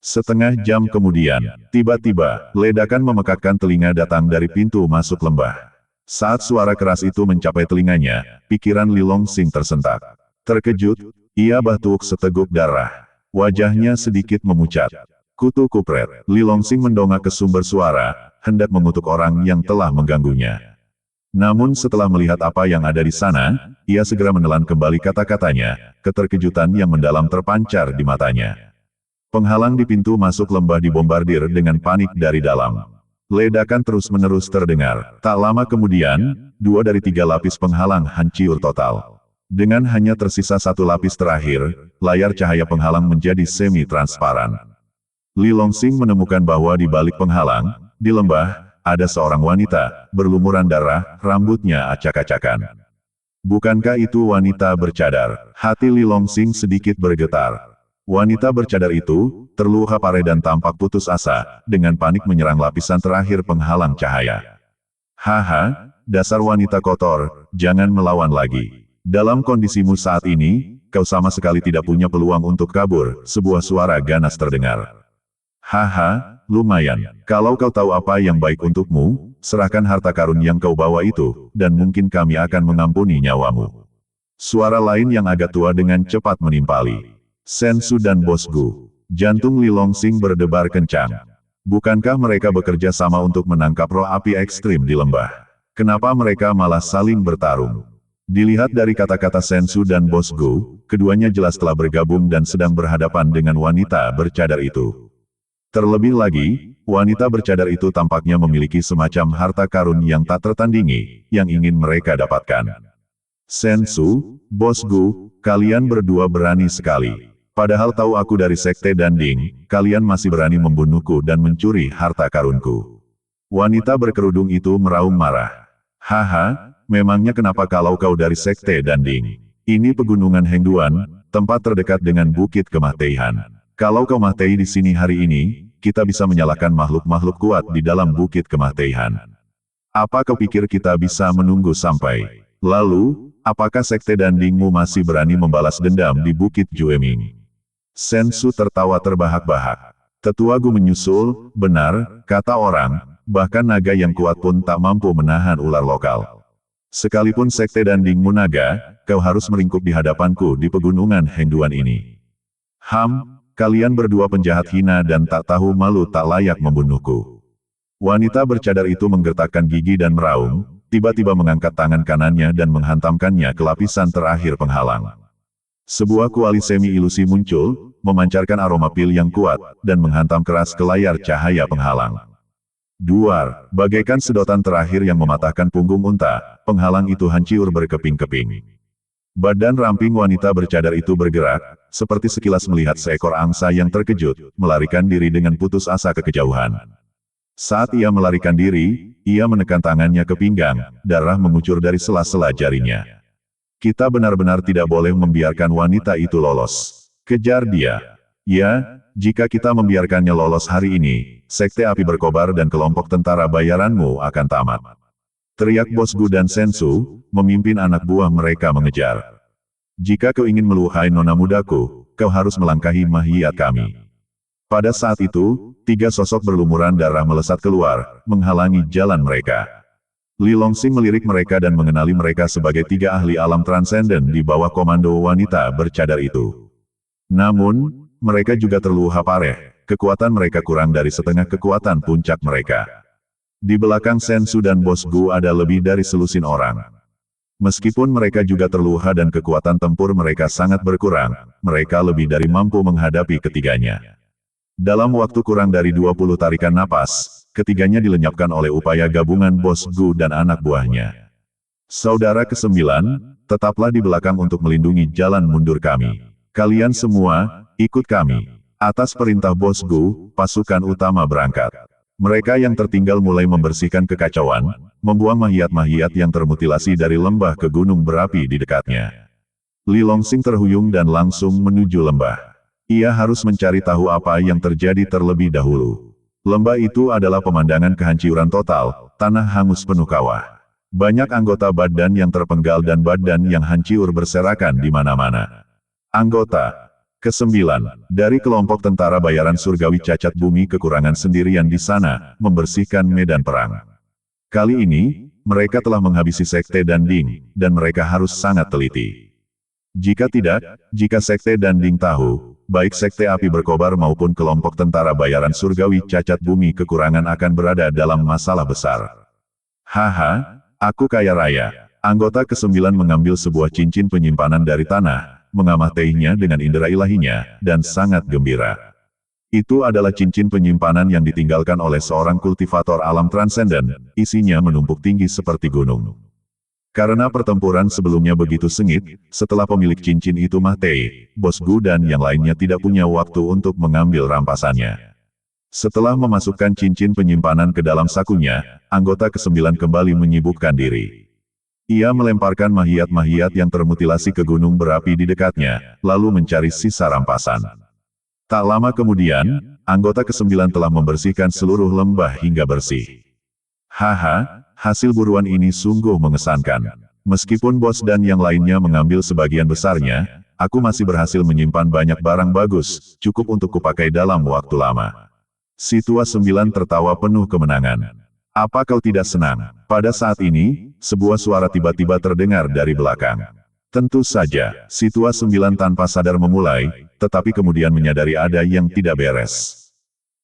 B: Setengah jam kemudian, tiba-tiba, ledakan memekakkan telinga datang dari pintu masuk lembah. Saat suara keras itu mencapai telinganya, pikiran Li Longsing tersentak. Terkejut, ia batuk seteguk darah. Wajahnya sedikit memucat. Kutu kupret, Li Longsing mendongak ke sumber suara, hendak mengutuk orang yang telah mengganggunya. Namun setelah melihat apa yang ada di sana, ia segera menelan kembali kata-katanya, keterkejutan yang mendalam terpancar di matanya. Penghalang di pintu masuk lembah dibombardir dengan panik dari dalam. Ledakan terus-menerus terdengar. Tak lama kemudian, 2 dari 3 lapis penghalang hancur total. Dengan hanya tersisa 1 lapis terakhir, layar cahaya penghalang menjadi semi-transparan. Li Longsing menemukan bahwa di balik penghalang, di lembah, ada seorang wanita, berlumuran darah, rambutnya acak-acakan. Bukankah itu wanita bercadar? Hati Li Longsing sedikit bergetar. Wanita bercadar itu, terluka parah dan tampak putus asa, dengan panik menyerang lapisan terakhir penghalang cahaya. Haha, dasar wanita kotor, jangan melawan lagi. Dalam kondisimu saat ini, kau sama sekali tidak punya peluang untuk kabur, sebuah suara ganas terdengar. Haha, lumayan. Kalau kau tahu apa yang baik untukmu, serahkan harta karun yang kau bawa itu, dan mungkin kami akan mengampuni nyawamu. Suara lain yang agak tua dengan cepat menimpali. Sensu dan Bos Gu. Jantung Li Longsing berdebar kencang. Bukankah mereka bekerja sama untuk menangkap roh api ekstrim di lembah? Kenapa mereka malah saling bertarung? Dilihat dari kata-kata Sensu dan Bos Gu, keduanya jelas telah bergabung dan sedang berhadapan dengan wanita bercadar itu. Terlebih lagi, wanita bercadar itu tampaknya memiliki semacam harta karun yang tak tertandingi, yang ingin mereka dapatkan. Sensu, Bos Gu, kalian berdua berani sekali. Padahal tahu aku dari sekte Danding, kalian masih berani membunuhku dan mencuri harta karunku. Wanita berkerudung itu meraung marah. Haha, memangnya kenapa kalau kau dari sekte Danding? Ini pegunungan Hengduan, tempat terdekat dengan Bukit Kematian. Kalau kau mati di sini hari ini, kita bisa menyalahkan makhluk-makhluk kuat di dalam Bukit Kematian. Apa kau pikir kita bisa menunggu sampai? Lalu, apakah sekte Dandingmu masih berani membalas dendam di Bukit Jueming? Sensu tertawa terbahak-bahak. Tetua Gu menyusul, benar, kata orang, bahkan naga yang kuat pun tak mampu menahan ular lokal. Sekalipun sekte Dandingmu naga, kau harus meringkuk di hadapanku di pegunungan Hengduan ini. Kalian berdua penjahat hina dan tak tahu malu tak layak membunuhku. Wanita bercadar itu menggertakkan gigi dan meraung, tiba-tiba mengangkat tangan kanannya dan menghantamkannya ke lapisan terakhir penghalang. Sebuah kuali semi-ilusi muncul, memancarkan aroma pil yang kuat, dan menghantam keras ke layar cahaya penghalang. Duar, bagaikan sedotan terakhir yang mematahkan punggung unta, penghalang itu hancur berkeping-keping. Badan ramping wanita bercadar itu bergerak, seperti sekilas melihat seekor angsa yang terkejut, melarikan diri dengan putus asa ke kejauhan. Saat ia melarikan diri, ia menekan tangannya ke pinggang, darah mengucur dari sela-sela jarinya. Kita benar-benar tidak boleh membiarkan wanita itu lolos. Kejar dia. Ya, Jika kita membiarkannya lolos hari ini, Sekte Api Berkobar dan kelompok tentara bayaranmu akan tamat. Teriak Bos Gu dan Sensu, memimpin anak buah mereka mengejar. Jika kau ingin melukai nona mudaku, kau harus melangkahi mahiyat kami. Pada saat itu, 3 sosok berlumuran darah melesat keluar, menghalangi jalan mereka. Li Longsing melirik mereka dan mengenali mereka sebagai 3 ahli alam transenden di bawah komando wanita bercadar itu. Namun, mereka juga terluka parah, kekuatan mereka kurang dari setengah kekuatan puncak mereka. Di belakang Sensu dan Bos Gu ada lebih dari selusin orang. Meskipun mereka juga terluka dan kekuatan tempur mereka sangat berkurang, mereka lebih dari mampu menghadapi ketiganya. Dalam waktu kurang dari 20 tarikan napas, ketiganya dilenyapkan oleh upaya gabungan Bos Gu dan anak buahnya. Saudara ke-9, tetaplah di belakang untuk melindungi jalan mundur kami. Kalian semua, ikut kami. Atas perintah Bos Gu, pasukan utama berangkat. Mereka yang tertinggal mulai membersihkan kekacauan, membuang mahiyat-mahiyat yang termutilasi dari lembah ke gunung berapi di dekatnya. Li Longsing terhuyung dan langsung menuju lembah. Ia harus mencari tahu apa yang terjadi terlebih dahulu. Lembah itu adalah pemandangan kehancuran total, tanah hangus penuh kawah. Banyak anggota badan yang terpenggal dan badan yang hancur berserakan di mana-mana. Anggota ke-9 dari kelompok tentara bayaran surgawi cacat bumi kekurangan sendirian di sana, membersihkan medan perang. Kali ini, mereka telah menghabisi Sekte Danding, dan mereka harus sangat teliti. Jika tidak, jika Sekte Danding tahu, baik Sekte Api Berkobar maupun kelompok tentara bayaran surgawi cacat bumi kekurangan akan berada dalam masalah besar. Haha, aku kaya raya. Anggota ke-9 mengambil sebuah cincin penyimpanan dari tanah, mengamatinya dengan indera ilahinya, dan sangat gembira. Itu adalah cincin penyimpanan yang ditinggalkan oleh seorang kultivator alam transenden, isinya menumpuk tinggi seperti gunung. Karena pertempuran sebelumnya begitu sengit, setelah pemilik cincin itu mati, Bos Gu dan yang lainnya tidak punya waktu untuk mengambil rampasannya. Setelah memasukkan cincin penyimpanan ke dalam sakunya, anggota ke-9 kembali menyibukkan diri. Ia melemparkan mahiyat-mahiyat yang termutilasi ke gunung berapi di dekatnya, lalu mencari sisa rampasan. Tak lama kemudian, anggota ke-9 telah membersihkan seluruh lembah hingga bersih. Haha, hasil buruan ini sungguh mengesankan. Meskipun bos dan yang lainnya mengambil sebagian besarnya, aku masih berhasil menyimpan banyak barang bagus, cukup untuk kupakai dalam waktu lama. Situa 9 tertawa penuh kemenangan. Apa kau tidak senang? Pada saat ini, sebuah suara tiba-tiba terdengar dari belakang. Tentu saja, Situa 9 tanpa sadar memulai, tetapi kemudian menyadari ada yang tidak beres.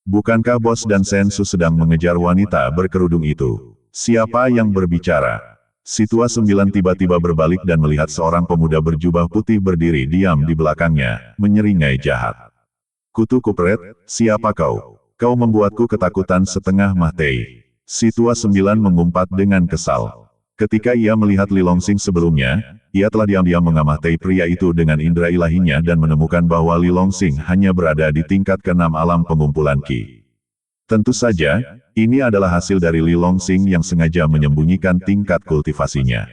B: Bukankah Bos dan Sensu sedang mengejar wanita berkerudung itu? Siapa yang berbicara? Situa 9 tiba-tiba berbalik dan melihat seorang pemuda berjubah putih berdiri diam di belakangnya, menyeringai jahat. Kutu Kupret, siapa kau? Kau membuatku ketakutan setengah mati. Situa 9 mengumpat dengan kesal. Ketika ia melihat Li Longsing sebelumnya, ia telah diam-diam mengamati pria itu dengan indera ilahinya dan menemukan bahwa Li Longsing hanya berada di tingkat ke-6 alam pengumpulan Qi. Tentu saja, ini adalah hasil dari Li Longsing yang sengaja menyembunyikan tingkat kultivasinya.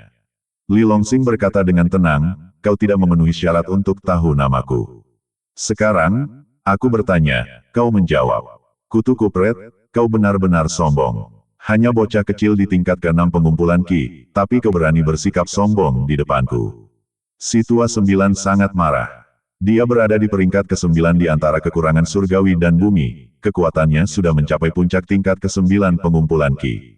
B: Li Longsing berkata dengan tenang, kau tidak memenuhi syarat untuk tahu namaku. Sekarang, aku bertanya, kau menjawab. Kutu Kupret, kau benar-benar sombong. Hanya bocah kecil di tingkat ke-6 pengumpulan Qi, tapi kau berani bersikap sombong di depanku. Situa 9 sangat marah. Dia berada di peringkat ke-9 di antara kekurangan surgawi dan bumi, kekuatannya sudah mencapai puncak tingkat ke-9 pengumpulan Qi.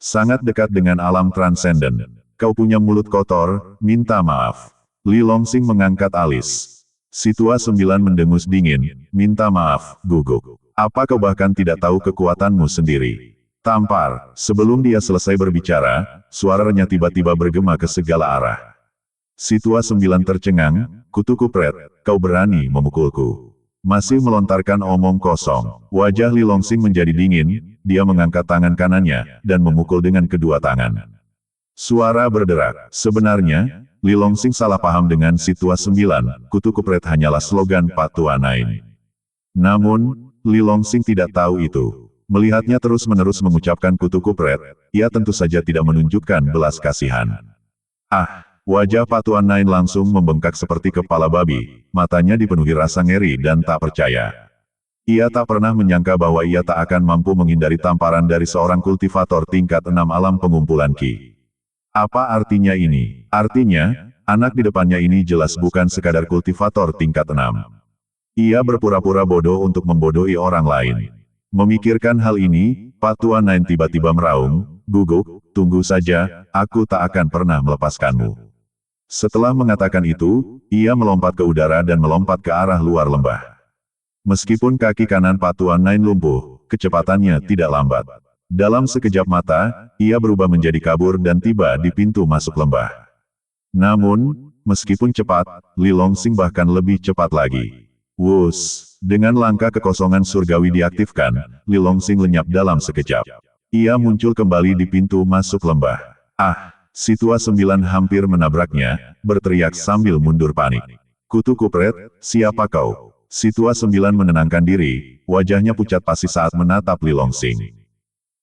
B: Sangat dekat dengan alam transenden. Kau punya mulut kotor, minta maaf. Li Longsing mengangkat alis. Situa 9 mendengus dingin, minta maaf, guguk. Apa kau bahkan tidak tahu kekuatanmu sendiri? Tampar, sebelum dia selesai berbicara, suaranya tiba-tiba bergema ke segala arah. Situa 9 tercengang, Kutu Kupret, kau berani memukulku. Masih melontarkan omong kosong, wajah Li Longsing menjadi dingin, dia mengangkat tangan kanannya, dan memukul dengan kedua tangan. Suara berderak, sebenarnya, Li Longsing salah paham dengan Situa 9, Kutu Kupret hanyalah slogan Patua Nain. Namun, Li Longsing tidak tahu itu. Melihatnya terus-menerus mengucapkan Kutu Kupret, ia tentu saja tidak menunjukkan belas kasihan. Ah, wajah Patuan Nain langsung membengkak seperti kepala babi, matanya dipenuhi rasa ngeri dan tak percaya. Ia tak pernah menyangka bahwa ia tak akan mampu menghindari tamparan dari seorang kultivator tingkat 6 alam pengumpulan Ki. Apa artinya ini? Artinya, anak di depannya ini jelas bukan sekadar kultivator tingkat 6. Ia berpura-pura bodoh untuk membodohi orang lain. Memikirkan hal ini, Pak Tua Nine tiba-tiba meraung, "Guguk, tunggu saja, aku tak akan pernah melepaskanmu." Setelah mengatakan itu, ia melompat ke udara dan melompat ke arah luar lembah. Meskipun kaki kanan Pak Tua Nine lumpuh, kecepatannya tidak lambat. Dalam sekejap mata, ia berubah menjadi kabur dan tiba di pintu masuk lembah. Namun, meskipun cepat, Li Longsing bahkan lebih cepat lagi. Wus, dengan langkah kekosongan surgawi diaktifkan, Li Longsing lenyap dalam sekejap. Ia muncul kembali di pintu masuk lembah. Ah, si tua 9 hampir menabraknya, berteriak sambil mundur panik. "Kutu kupret, siapa kau?" Si tua 9 menenangkan diri, wajahnya pucat pasi saat menatap Li Longsing.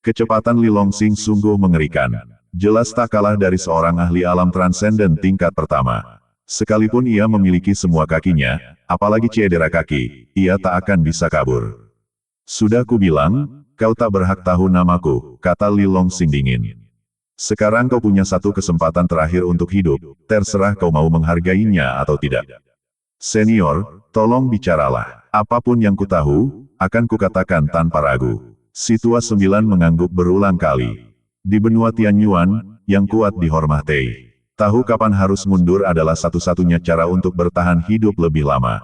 B: Kecepatan Li Longsing sungguh mengerikan. Jelas tak kalah dari seorang ahli alam transenden tingkat pertama. Sekalipun ia memiliki semua kakinya, apalagi cedera kaki, ia tak akan bisa kabur. "Sudah kubilang, kau tak berhak tahu namaku," kata Li Longsing dingin. "Sekarang kau punya satu kesempatan terakhir untuk hidup, terserah kau mau menghargainya atau tidak. Senior, tolong bicaralah. Apapun yang ku tahu, akan kukatakan tanpa ragu." Si tua 9 mengangguk berulang kali. Di benua Tianyuan, yang kuat dihormati. Tahu kapan harus mundur adalah satu-satunya cara untuk bertahan hidup lebih lama.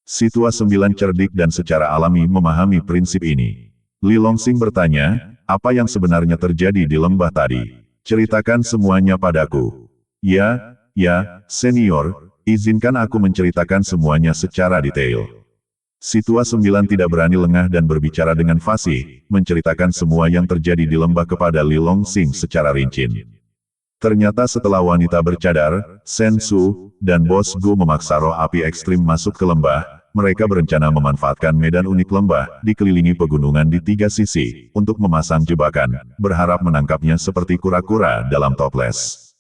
B: Si tua 9 cerdik dan secara alami memahami prinsip ini. Li Longsing bertanya, "Apa yang sebenarnya terjadi di lembah tadi? Ceritakan semuanya padaku." Ya, senior, izinkan aku menceritakan semuanya secara detail." Si tua 9 tidak berani lengah dan berbicara dengan fasih, menceritakan semua yang terjadi di lembah kepada Li Longsing secara rinci. Ternyata setelah wanita bercadar, Sen Su, dan Bos Gu memaksa roh api ekstrim masuk ke lembah, mereka berencana memanfaatkan medan unik lembah, dikelilingi pegunungan di 3 sisi, untuk memasang jebakan, berharap menangkapnya seperti kura-kura dalam toples.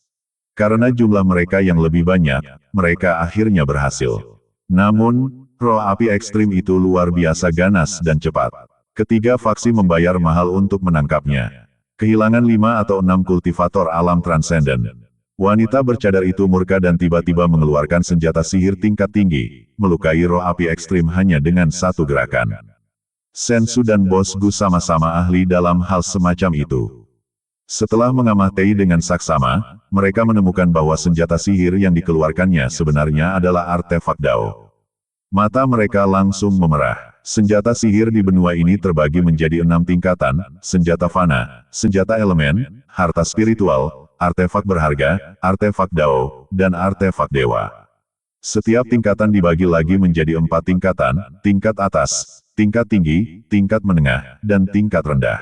B: Karena jumlah mereka yang lebih banyak, mereka akhirnya berhasil. Namun, roh api ekstrim itu luar biasa ganas dan cepat. Ketiga faksi membayar mahal untuk menangkapnya. Kehilangan 5 atau 6 kultivator alam transenden. Wanita bercadar itu murka dan tiba-tiba mengeluarkan senjata sihir tingkat tinggi, melukai roh api ekstrim hanya dengan satu gerakan. Sen Su dan Bos Gu sama-sama ahli dalam hal semacam itu. Setelah mengamati dengan saksama, mereka menemukan bahwa senjata sihir yang dikeluarkannya sebenarnya adalah artefak Dao. Mata mereka langsung memerah. Senjata sihir di benua ini terbagi menjadi 6 tingkatan, senjata fana, senjata elemen, harta spiritual, artefak berharga, artefak Dao, dan artefak dewa. Setiap tingkatan dibagi lagi menjadi 4 tingkatan, tingkat atas, tingkat tinggi, tingkat menengah, dan tingkat rendah.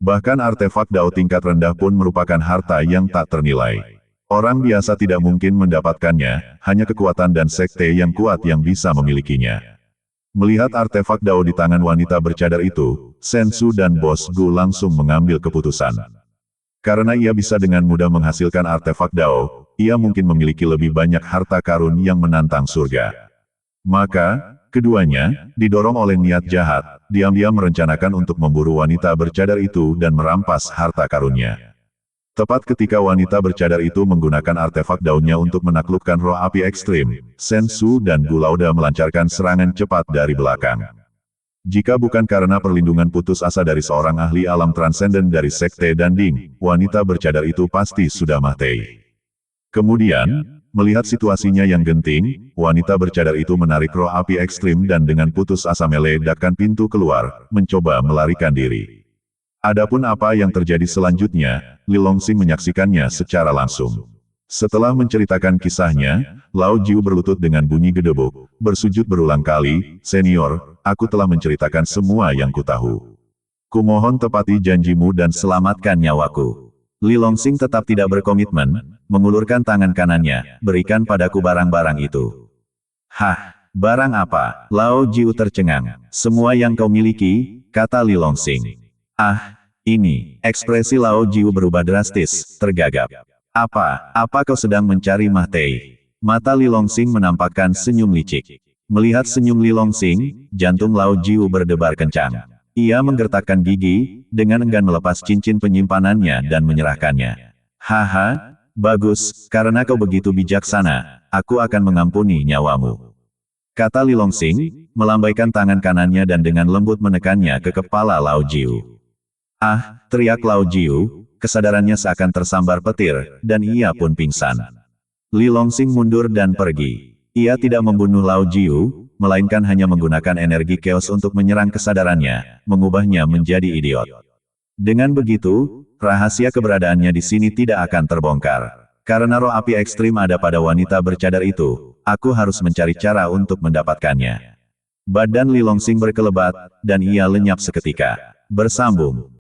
B: Bahkan artefak Dao tingkat rendah pun merupakan harta yang tak ternilai. Orang biasa tidak mungkin mendapatkannya, hanya kekuatan dan sekte yang kuat yang bisa memilikinya. Melihat artefak Dao di tangan wanita bercadar itu, Sen Su dan Bos Gu langsung mengambil keputusan. Karena ia bisa dengan mudah menghasilkan artefak Dao, ia mungkin memiliki lebih banyak harta karun yang menantang surga. Maka, keduanya, didorong oleh niat jahat, diam-diam merencanakan untuk memburu wanita bercadar itu dan merampas harta karunnya. Tepat ketika wanita bercadar itu menggunakan artefak daunnya untuk menaklukkan roh api ekstrim, Sen Su dan Gu Lauda melancarkan serangan cepat dari belakang. Jika bukan karena perlindungan putus asa dari seorang ahli alam transenden dari sekte Danding, wanita bercadar itu pasti sudah mati. Kemudian, melihat situasinya yang genting, wanita bercadar itu menarik roh api ekstrim dan dengan putus asa meledakkan pintu keluar, mencoba melarikan diri. Adapun apa yang terjadi selanjutnya, Li Longsing menyaksikannya secara langsung. Setelah menceritakan kisahnya, Lao Jiu berlutut dengan bunyi gedebuk, bersujud berulang kali, "Senior, aku telah menceritakan semua yang kutahu. Kumohon tepati janjimu dan selamatkan nyawaku." Li Longsing tetap tidak berkomitmen, mengulurkan tangan kanannya, "Berikan padaku barang-barang itu." "Hah, barang apa?" Lao Jiu tercengang. "Semua yang kau miliki," kata Li Longsing. "Ah, ini." Ekspresi Lao Jiu berubah drastis, tergagap. Apa kau sedang mencari Mah Tei?" Mata Li Longsing menampakkan senyum licik. Melihat senyum Li Longsing, jantung Lao Jiu berdebar kencang. Ia menggertakkan gigi, dengan enggan melepas cincin penyimpanannya dan menyerahkannya. Haha, bagus, karena kau begitu bijaksana, aku akan mengampuni nyawamu. Kata Li Longsing, melambaikan tangan kanannya dan dengan lembut menekannya ke kepala Lao Jiu. Ah, teriak Lao Jiu, kesadarannya seakan tersambar petir, dan ia pun pingsan. Li Longsing mundur dan pergi. Ia tidak membunuh Lao Jiu, melainkan hanya menggunakan energi chaos untuk menyerang kesadarannya, mengubahnya menjadi idiot. Dengan begitu, rahasia keberadaannya di sini tidak akan terbongkar. Karena roh api ekstrim ada pada wanita bercadar itu, aku harus mencari cara untuk mendapatkannya. Badan Li Longsing berkelebat, dan ia lenyap seketika. Bersambung.